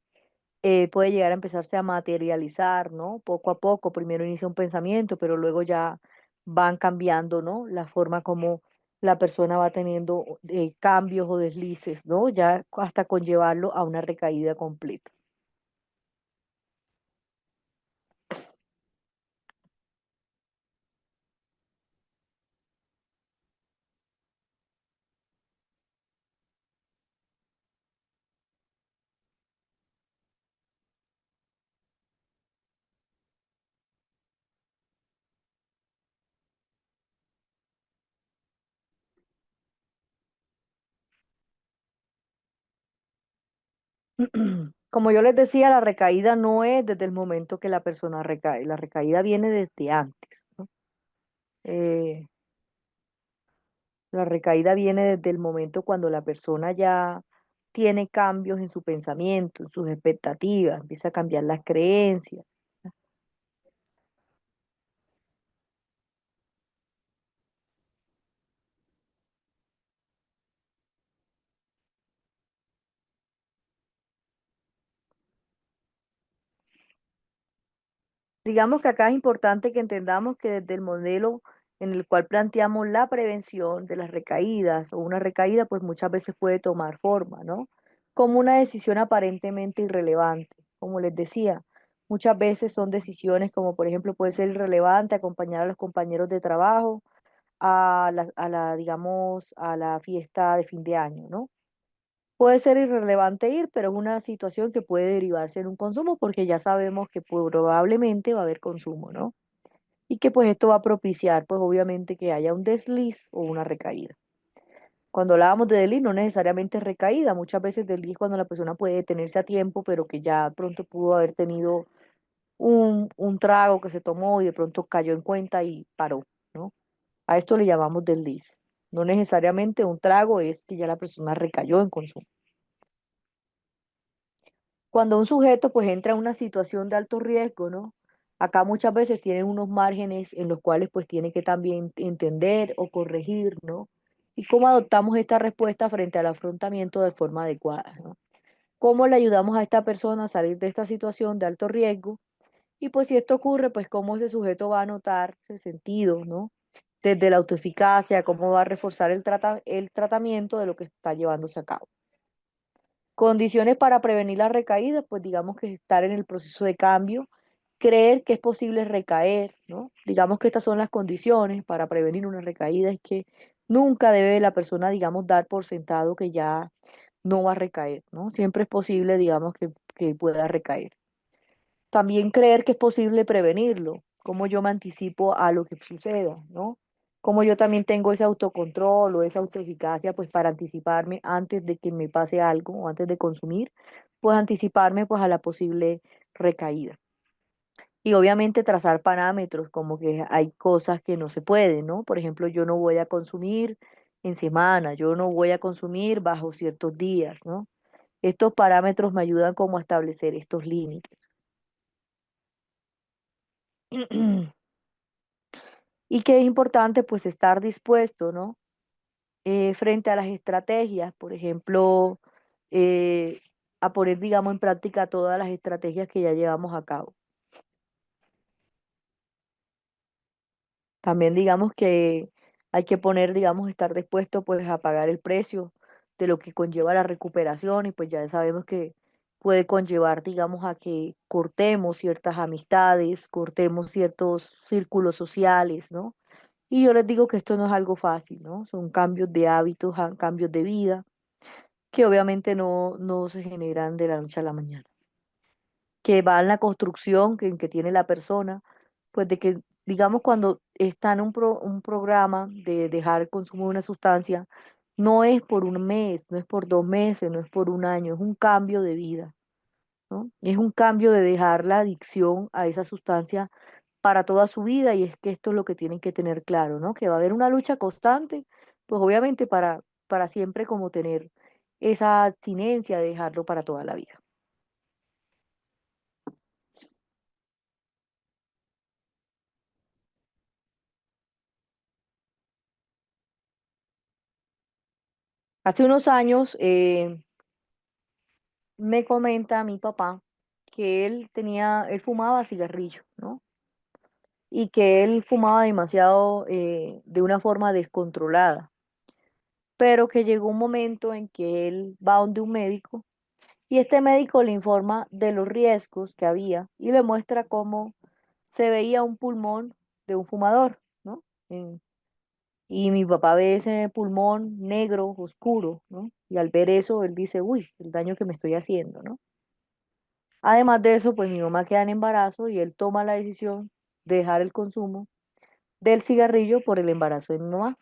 puede llegar a empezarse a materializar, ¿no? Poco a poco, primero inicia un pensamiento, pero luego ya van cambiando, ¿no? La forma como la persona va teniendo cambios o deslices, ¿no? Ya hasta conllevarlo a una recaída completa. Como yo les decía, la recaída no es desde el momento que la persona recae, la recaída viene desde antes, ¿no? Eh, la recaída viene desde el momento cuando la persona ya tiene cambios en su pensamiento, en sus expectativas, empieza a cambiar las creencias. Digamos que acá es importante que entendamos que desde el modelo en el cual planteamos la prevención de las recaídas o una recaída, pues muchas veces puede tomar forma, ¿no? Como una decisión aparentemente irrelevante. Como les decía, muchas veces son decisiones como por ejemplo puede ser irrelevante acompañar a los compañeros de trabajo digamos, a la fiesta de fin de año, ¿no? Puede ser irrelevante ir, pero es una situación que puede derivarse en un consumo porque ya sabemos que probablemente va a haber consumo, ¿no? Y que pues esto va a propiciar pues obviamente que haya un desliz o una recaída. Cuando hablábamos de desliz no necesariamente es recaída, muchas veces desliz cuando la persona puede detenerse a tiempo, pero que ya pronto pudo haber tenido un trago que se tomó y de pronto cayó en cuenta y paró, ¿no? A esto le llamamos desliz. No necesariamente un trago es que ya la persona recayó en consumo. Cuando un sujeto pues entra en una situación de alto riesgo, ¿no? Acá muchas veces tienen unos márgenes en los cuales pues tiene que también entender o corregir, ¿no? Y cómo adoptamos esta respuesta frente al afrontamiento de forma adecuada, ¿no? ¿Cómo le ayudamos a esta persona a salir de esta situación de alto riesgo? Y pues si esto ocurre, pues cómo ese sujeto va a notarse sentido, ¿no? Desde la autoeficacia, cómo va a reforzar el tratamiento de lo que está llevándose a cabo. Condiciones para prevenir las recaídas, pues digamos que estar en el proceso de cambio, creer que es posible recaer, ¿no? Digamos que estas son las condiciones para prevenir una recaída, es que nunca debe la persona, digamos, dar por sentado que ya no va a recaer, ¿no? Siempre es posible, digamos, que pueda recaer. También creer que es posible prevenirlo, cómo yo me anticipo a lo que suceda, ¿no? Cómo yo también tengo ese autocontrol o esa autoeficacia, pues para anticiparme antes de que me pase algo o antes de consumir, pues anticiparme pues a la posible recaída. Y obviamente trazar parámetros, como que hay cosas que no se pueden, ¿no? Por ejemplo, yo no voy a consumir en semana, yo no voy a consumir bajo ciertos días, ¿no? Estos parámetros me ayudan como a establecer estos límites. Y que es importante pues estar dispuesto, ¿no? Frente a las estrategias, por ejemplo, eh, a poner, digamos, en práctica todas las estrategias que ya llevamos a cabo. También digamos que hay que poner, digamos, estar dispuesto pues a pagar el precio de lo que conlleva la recuperación y pues ya sabemos que puede conllevar, digamos, a que cortemos ciertas amistades, cortemos ciertos círculos sociales, ¿no? Y yo les digo que esto no es algo fácil, ¿no? Son cambios de hábitos, cambios de vida, que obviamente no se generan de la noche a la mañana, que va en la construcción que tiene la persona, pues de que, digamos, cuando está en un programa de dejar el consumo de una sustancia, no es por un mes, no es por 2 meses, no es por un año, es un cambio de vida, ¿no? Es un cambio de dejar la adicción a esa sustancia para toda su vida y es que esto es lo que tienen que tener claro, ¿no? Que va a haber una lucha constante, pues obviamente para siempre como tener esa abstinencia de dejarlo para toda la vida. Hace unos años me comenta mi papá, que él fumaba cigarrillo, ¿no? Y que él fumaba demasiado de una forma descontrolada, pero que llegó un momento en que él va donde un médico y este médico le informa de los riesgos que había y le muestra cómo se veía un pulmón de un fumador, ¿no? Y mi papá ve ese pulmón negro, oscuro, ¿no? Y al ver eso, él dice, uy, el daño que me estoy haciendo, ¿no? Además de eso, pues mi mamá queda en embarazo y él toma la decisión de dejar el consumo del cigarrillo por el embarazo de mi mamá.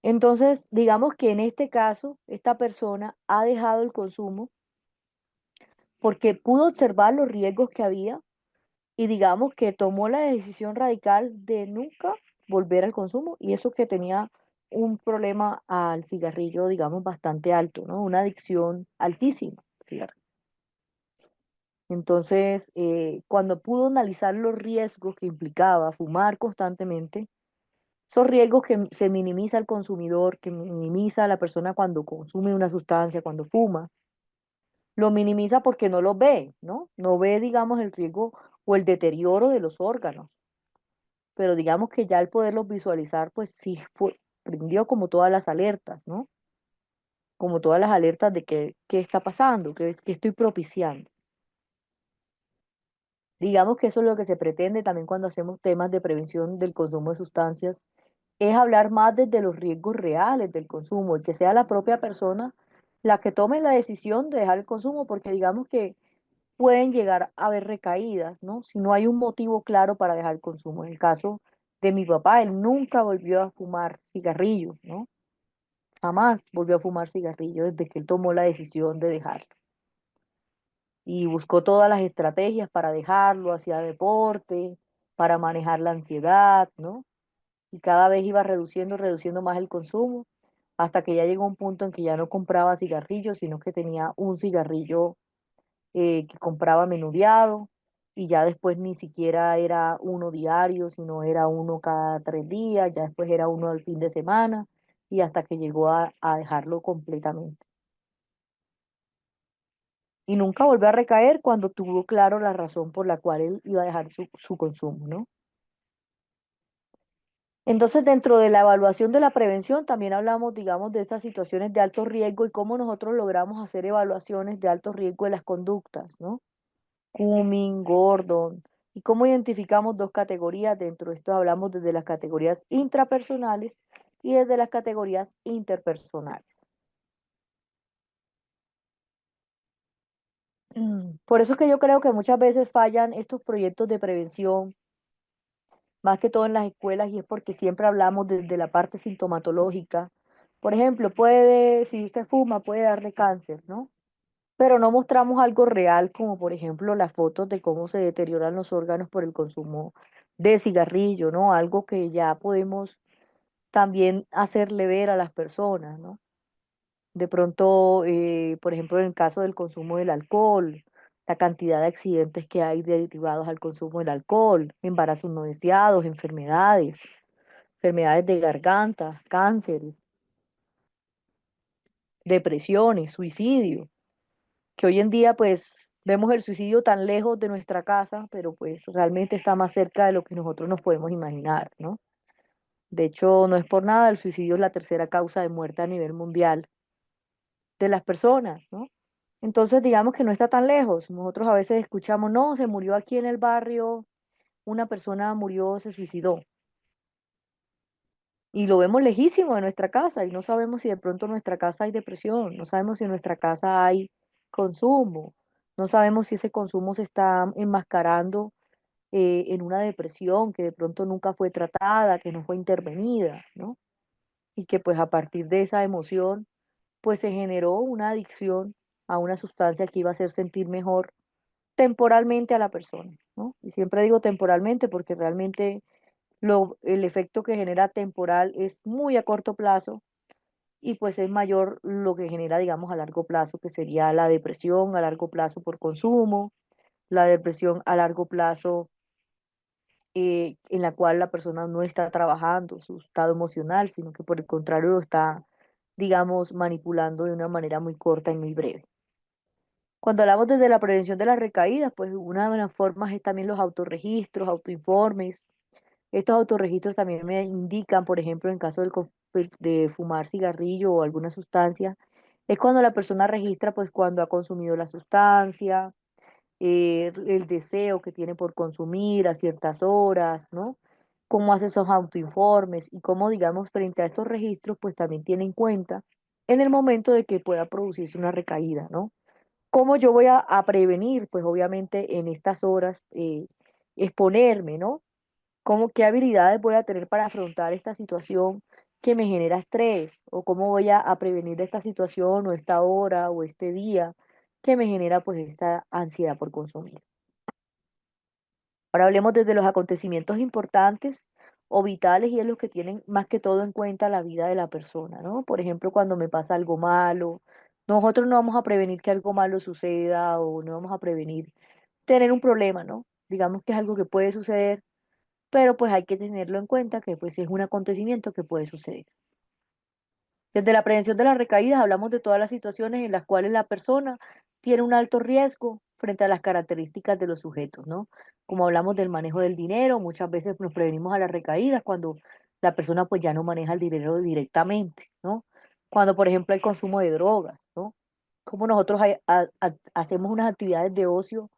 Entonces, digamos que en este caso, esta persona ha dejado el consumo porque pudo observar los riesgos que había y digamos que tomó la decisión radical de nunca volver al consumo y eso que tenía un problema al cigarrillo, digamos, bastante alto, ¿no? Una adicción altísima. Fíjate. Entonces, cuando pudo analizar los riesgos que implicaba fumar constantemente, esos riesgos que se minimiza el consumidor, que minimiza la persona cuando consume una sustancia, cuando fuma, lo minimiza porque no lo ve, ¿no? No ve, digamos, el riesgo o el deterioro de los órganos. Pero digamos que ya al poderlos visualizar, pues sí prendió como todas las alertas, ¿no? Como todas las alertas de qué está pasando, qué estoy propiciando. Digamos que eso es lo que se pretende también cuando hacemos temas de prevención del consumo de sustancias, es hablar más desde los riesgos reales del consumo y que sea la propia persona la que tome la decisión de dejar el consumo, porque digamos que pueden llegar a haber recaídas, ¿no? Si no hay un motivo claro para dejar el consumo. En el caso de mi papá, él nunca volvió a fumar cigarrillos, ¿no? Jamás volvió a fumar cigarrillos desde que él tomó la decisión de dejarlo. Y buscó todas las estrategias para dejarlo, hacía deporte, para manejar la ansiedad, ¿no? Y cada vez iba reduciendo más el consumo, hasta que ya llegó un punto en que ya no compraba cigarrillos, sino que tenía un cigarrillo que compraba menudeado y ya después ni siquiera era uno diario, sino era uno cada 3 días, ya después era uno al fin de semana y hasta que llegó a dejarlo completamente. Y nunca volvió a recaer cuando tuvo claro la razón por la cual él iba a dejar su consumo, ¿no? Entonces, dentro de la evaluación de la prevención, también hablamos, digamos, de estas situaciones de alto riesgo y cómo nosotros logramos hacer evaluaciones de alto riesgo de las conductas, ¿no? Cumming, Gordon, y cómo identificamos dos categorías. Dentro de esto hablamos desde las categorías intrapersonales y desde las categorías interpersonales. Por eso es que yo creo que muchas veces fallan estos proyectos de prevención, más que todo en las escuelas, y es porque siempre hablamos desde la parte sintomatológica. Por ejemplo, si usted fuma, puede darle cáncer, ¿no? Pero no mostramos algo real, como por ejemplo las fotos de cómo se deterioran los órganos por el consumo de cigarrillo, ¿no? Algo que ya podemos también hacerle ver a las personas, ¿no? De pronto, por ejemplo, en el caso del consumo del alcohol, la cantidad de accidentes que hay derivados al consumo del alcohol, embarazos no deseados, enfermedades de garganta, cánceres, depresiones, suicidio, que hoy en día pues vemos el suicidio tan lejos de nuestra casa, pero pues realmente está más cerca de lo que nosotros nos podemos imaginar, ¿no? De hecho, no es por nada, el suicidio es la tercera causa de muerte a nivel mundial de las personas, ¿no? Entonces, digamos que no está tan lejos. Nosotros a veces escuchamos, no, se murió aquí en el barrio, una persona murió, se suicidó. Y lo vemos lejísimo de nuestra casa y no sabemos si de pronto en nuestra casa hay depresión, no sabemos si en nuestra casa hay consumo, no sabemos si ese consumo se está enmascarando en una depresión que de pronto nunca fue tratada, que no fue intervenida, ¿no? Y que pues a partir de esa emoción pues se generó una adicción a una sustancia que iba a hacer sentir mejor temporalmente a la persona, ¿no? Y siempre digo temporalmente porque realmente el efecto que genera temporal es muy a corto plazo y pues es mayor lo que genera, digamos, a largo plazo, que sería la depresión a largo plazo por consumo, la depresión a largo plazo en la cual la persona no está trabajando su estado emocional, sino que por el contrario lo está, digamos, manipulando de una manera muy corta y muy breve. Cuando hablamos desde la prevención de las recaídas, pues una de las formas es también los autorregistros, autoinformes. Estos autorregistros también me indican, por ejemplo, en caso pues, de fumar cigarrillo o alguna sustancia, es cuando la persona registra, pues, cuando ha consumido la sustancia, el deseo que tiene por consumir a ciertas horas, ¿no? Cómo hace esos autoinformes y cómo, digamos, frente a estos registros, pues también tiene en cuenta en el momento de que pueda producirse una recaída, ¿no? ¿Cómo yo voy a prevenir? Pues obviamente en estas horas exponerme, ¿no? ¿Qué habilidades voy a tener para afrontar esta situación que me genera estrés? ¿O cómo voy a prevenir esta situación o esta hora o este día que me genera pues esta ansiedad por consumir? Ahora hablemos desde los acontecimientos importantes o vitales y es los que tienen más que todo en cuenta la vida de la persona, ¿no? Por ejemplo, cuando me pasa algo malo, nosotros no vamos a prevenir que algo malo suceda o no vamos a prevenir tener un problema, ¿no? Digamos que es algo que puede suceder, pero pues hay que tenerlo en cuenta que pues es un acontecimiento que puede suceder. Desde la prevención de las recaídas hablamos de todas las situaciones en las cuales la persona tiene un alto riesgo frente a las características de los sujetos, ¿no? Como hablamos del manejo del dinero, muchas veces nos prevenimos a las recaídas cuando la persona pues ya no maneja el dinero directamente, ¿no? Cuando por ejemplo hay consumo de drogas, ¿no? Como nosotros hacemos unas actividades de ocio,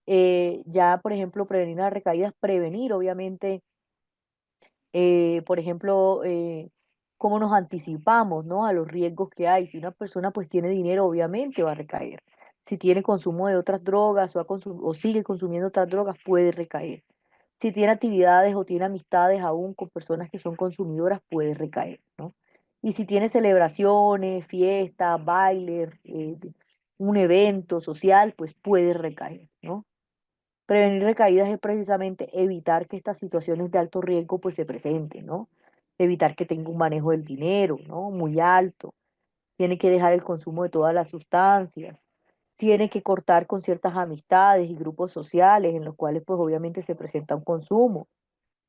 ya por ejemplo prevenir las recaídas, prevenir obviamente por ejemplo, cómo nos anticipamos, ¿no? A los riesgos que hay. Si una persona pues tiene dinero, obviamente va a recaer. Si tiene consumo de otras drogas o sigue consumiendo otras drogas, puede recaer. Si tiene actividades o tiene amistades aún con personas que son consumidoras, puede recaer, ¿no? Y si tiene celebraciones, fiestas, bailes, un evento social, pues puede recaer, ¿no? Prevenir recaídas es precisamente evitar que estas situaciones de alto riesgo pues se presenten, ¿no? Evitar que tenga un manejo del dinero, ¿no? Muy alto. Tiene que dejar el consumo de todas las sustancias. Tiene que cortar con ciertas amistades y grupos sociales en los cuales pues obviamente se presenta un consumo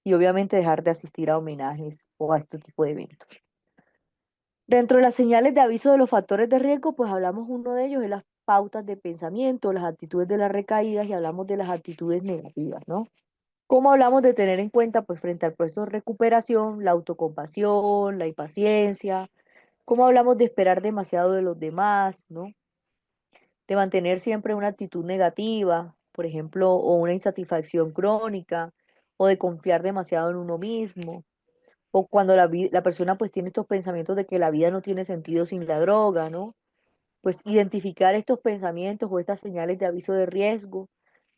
y obviamente dejar de asistir a homenajes o a este tipo de eventos. Dentro de las señales de aviso de los factores de riesgo, pues hablamos uno de ellos de las pautas de pensamiento, las actitudes de las recaídas y hablamos de las actitudes negativas, ¿no? ¿Cómo hablamos de tener en cuenta, pues, frente al proceso de recuperación, la autocompasión, la impaciencia? ¿Cómo hablamos de esperar demasiado de los demás, ¿no? De mantener siempre una actitud negativa, por ejemplo, o una insatisfacción crónica, o de confiar demasiado en uno mismo, o cuando la persona pues tiene estos pensamientos de que la vida no tiene sentido sin la droga, ¿no? Pues identificar estos pensamientos o estas señales de aviso de riesgo,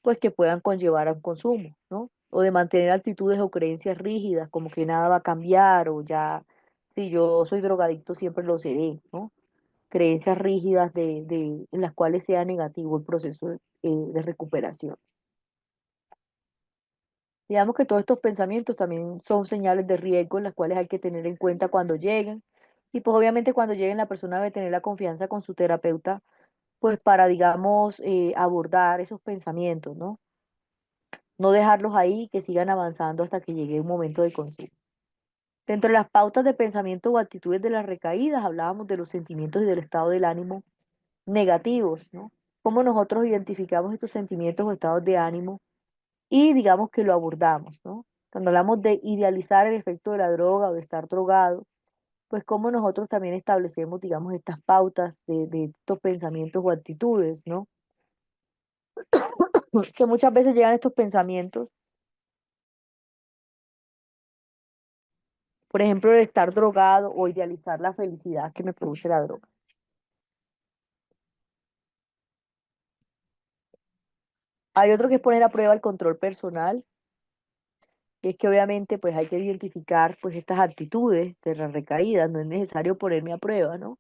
pues que puedan conllevar a un consumo, ¿no? O de mantener actitudes o creencias rígidas, como que nada va a cambiar o ya, si yo soy drogadicto siempre lo seré, ¿no? Creencias rígidas en las cuales sea negativo el proceso de recuperación. Digamos que todos estos pensamientos también son señales de riesgo en las cuales hay que tener en cuenta cuando lleguen. Y pues obviamente cuando lleguen la persona debe tener la confianza con su terapeuta pues para, digamos, abordar esos pensamientos, ¿no? No dejarlos ahí, que sigan avanzando hasta que llegue un momento de consumo. Dentro de las pautas de pensamiento o actitudes de las recaídas, hablábamos de los sentimientos y del estado del ánimo negativos, ¿no? Cómo nosotros identificamos estos sentimientos o estados de ánimo y digamos que lo abordamos, ¿no? Cuando hablamos de idealizar el efecto de la droga o de estar drogado, pues cómo nosotros también establecemos, digamos, estas pautas de estos pensamientos o actitudes, ¿no? Que muchas veces llegan estos pensamientos, por ejemplo, de estar drogado o idealizar la felicidad que me produce la droga. Hay otro que es poner a prueba el control personal, que es que obviamente pues hay que identificar pues estas actitudes de las recaídas, no es necesario ponerme a prueba, ¿no?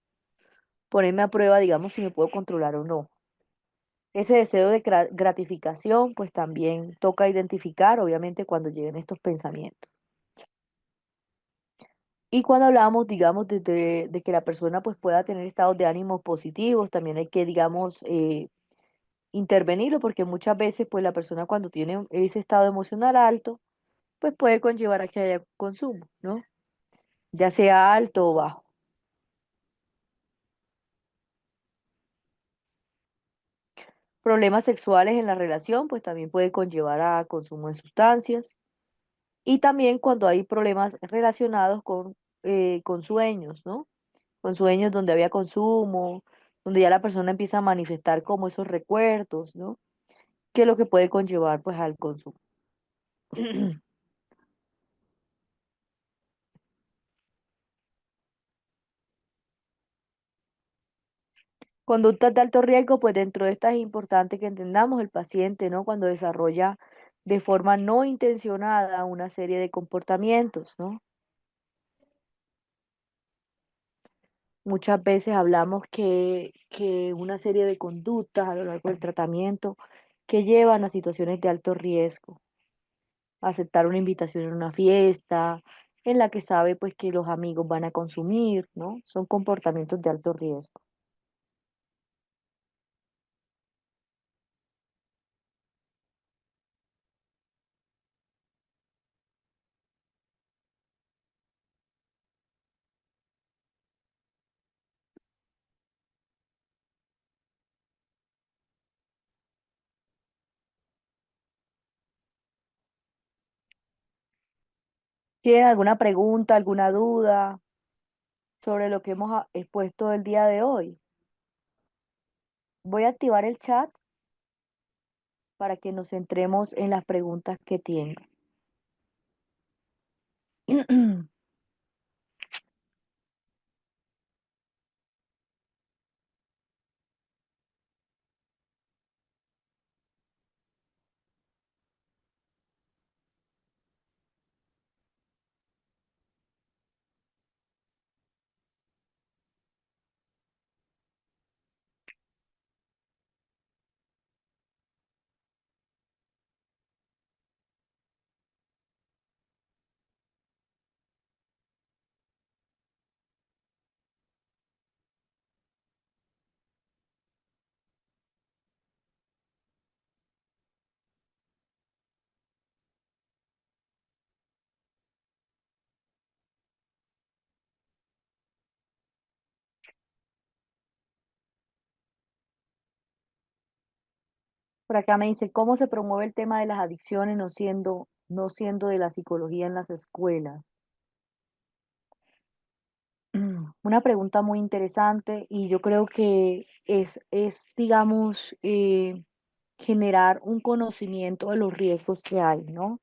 Ponerme a prueba, digamos, si me puedo controlar o no. Ese deseo de gratificación pues también toca identificar, obviamente, cuando lleguen estos pensamientos. Y cuando hablamos, digamos, de que la persona pues pueda tener estados de ánimo positivos, también hay que, digamos, intervenirlo, porque muchas veces, pues la persona cuando tiene ese estado emocional alto, pues puede conllevar a que haya consumo, ¿no? Ya sea alto o bajo. Problemas sexuales en la relación, pues también puede conllevar a consumo de sustancias. Y también cuando hay problemas relacionados con sueños, ¿no? Con sueños donde había consumo, donde ya la persona empieza a manifestar como esos recuerdos, ¿no? Que es lo que puede conllevar pues al consumo. Conductas de alto riesgo, pues dentro de estas es importante que entendamos el paciente, ¿no? Cuando desarrolla de forma no intencionada una serie de comportamientos, ¿no? Muchas veces hablamos que una serie de conductas a lo largo del tratamiento que llevan a situaciones de alto riesgo. Aceptar una invitación en una fiesta en la que sabe pues que los amigos van a consumir, ¿no? Son comportamientos de alto riesgo. ¿Tienen alguna pregunta, alguna duda sobre lo que hemos expuesto el día de hoy? Voy a activar el chat para que nos centremos en las preguntas que tienen. Por acá me dice, ¿cómo se promueve el tema de las adicciones no siendo de la psicología en las escuelas? Una pregunta muy interesante y yo creo que digamos, generar un conocimiento de los riesgos que hay, ¿no?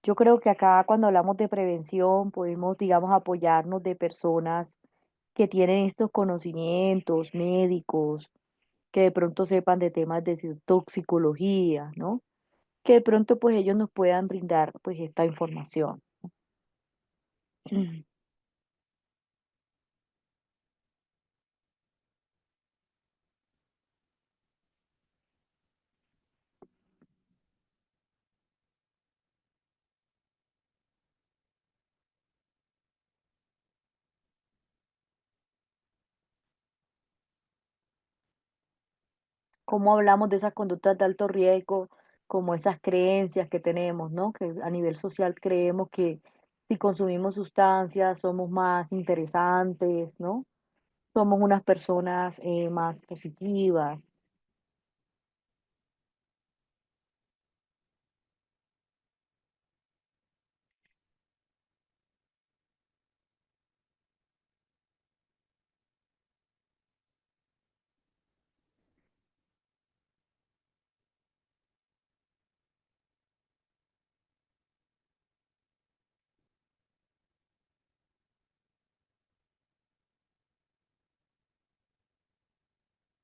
Yo creo que acá cuando hablamos de prevención podemos, digamos, apoyarnos de personas que tienen estos conocimientos médicos, que de pronto sepan de temas de toxicología, ¿no? Que de pronto pues ellos nos puedan brindar pues esta información. Cómo hablamos de esas conductas de alto riesgo, como esas creencias que tenemos, ¿no? Que a nivel social creemos que si consumimos sustancias somos más interesantes, ¿no? Somos unas personas más positivas.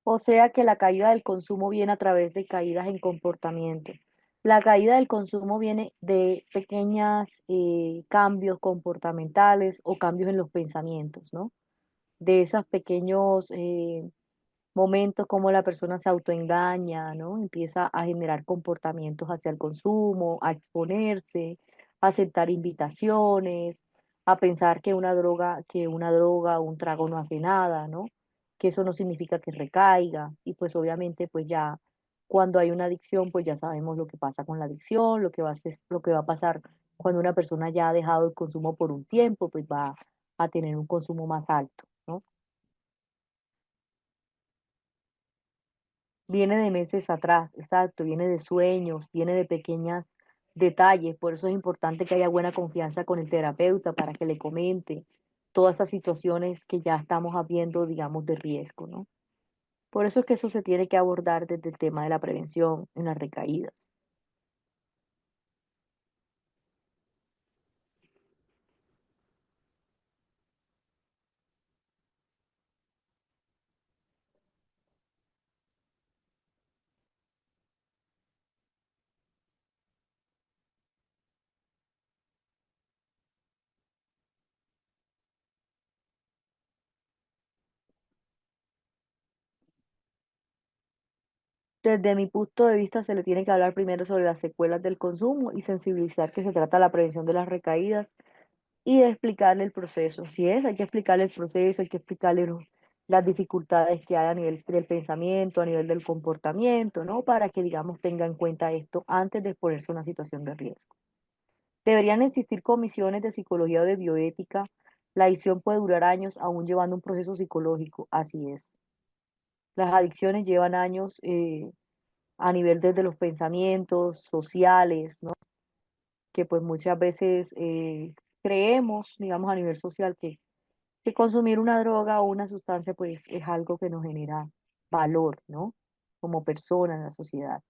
O sea que la caída del consumo viene a través de caídas en comportamiento. La caída del consumo viene de pequeños cambios comportamentales o cambios en los pensamientos, ¿no? De esos pequeños momentos como la persona se autoengaña, ¿no? Empieza a generar comportamientos hacia el consumo, a exponerse, a aceptar invitaciones, a pensar que una droga o un trago no hace nada, ¿no? Que eso no significa que recaiga. Y pues obviamente pues ya cuando hay una adicción, pues ya sabemos lo que pasa con la adicción, lo que va a pasar cuando una persona ya ha dejado el consumo por un tiempo, pues va a tener un consumo más alto, ¿no? viene de meses atrás, exacto, viene de sueños, viene de pequeños detalles, por eso es importante que haya buena confianza con el terapeuta para que le comente todas esas situaciones que ya estamos viendo, digamos, de riesgo, ¿no? Por eso es que eso se tiene que abordar desde el tema de la prevención en las recaídas. Desde mi punto de vista, se le tiene que hablar primero sobre las secuelas del consumo y sensibilizar que se trata de la prevención de las recaídas y de explicarle el proceso. Si es, hay que explicarle el proceso, hay que explicarle las dificultades que hay a nivel del pensamiento, a nivel del comportamiento, ¿no? Para que, digamos, tenga en cuenta esto antes de exponerse a una situación de riesgo. Deberían existir comisiones de psicología o de bioética. La adicción puede durar años aún llevando un proceso psicológico. Así es. Las adicciones llevan años a nivel desde los pensamientos sociales, ¿no? Que pues muchas veces creemos, digamos, a nivel social que consumir una droga o una sustancia pues es algo que nos genera valor, ¿no? Como persona en la sociedad,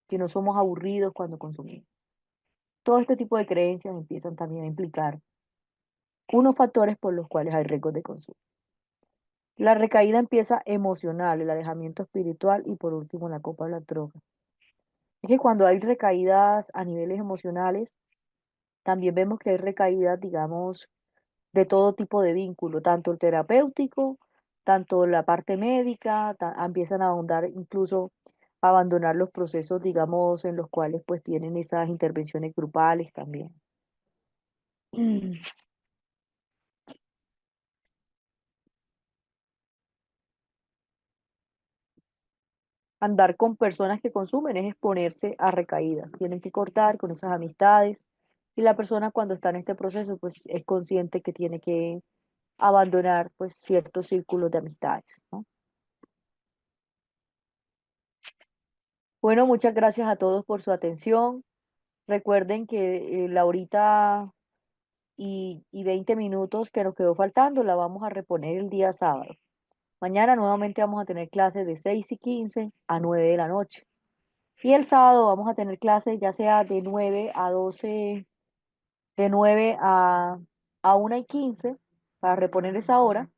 que no somos aburridos cuando consumimos. Todo este tipo de creencias empiezan también a implicar unos factores por los cuales hay riesgos de consumo. La recaída empieza emocional, el alejamiento espiritual y por último la copa de la droga. Es que cuando hay recaídas a niveles emocionales, también vemos que hay recaídas, digamos, de todo tipo de vínculo, tanto el terapéutico, tanto la parte médica, empiezan a ahondar incluso a abandonar los procesos, digamos, en los cuales pues tienen esas intervenciones grupales también. Andar con personas que consumen es exponerse a recaídas, tienen que cortar con esas amistades y la persona cuando está en este proceso pues es consciente que tiene que abandonar pues ciertos círculos de amistades, ¿no? Bueno, muchas gracias a todos por su atención. Recuerden que la horita y 20 minutos que nos quedó faltando la vamos a reponer el día sábado. Mañana nuevamente vamos a tener clases de 6:15 a 9 de la noche. Y el sábado vamos a tener clases ya sea de 9 a 12, de 9 a 1:15 para reponer esa hora.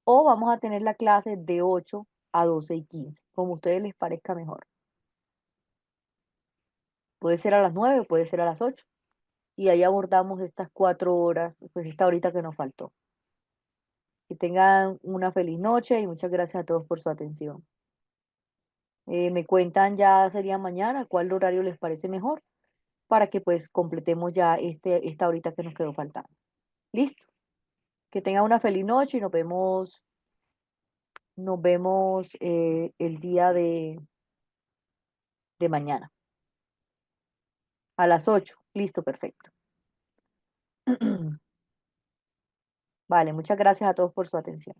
O vamos a tener la clase de 8 a 12:15, como a ustedes les parezca mejor. Puede ser a las 9, puede ser a las 8. Y ahí abordamos estas 4 horas, pues esta horita que nos faltó. Que tengan una feliz noche y muchas gracias a todos por su atención. Me cuentan ya sería mañana cuál horario les parece mejor para que pues completemos ya esta horita que nos quedó faltando. Listo. Que tengan una feliz noche y nos vemos el día de mañana a las 8. Listo, perfecto. Vale, muchas gracias a todos por su atención.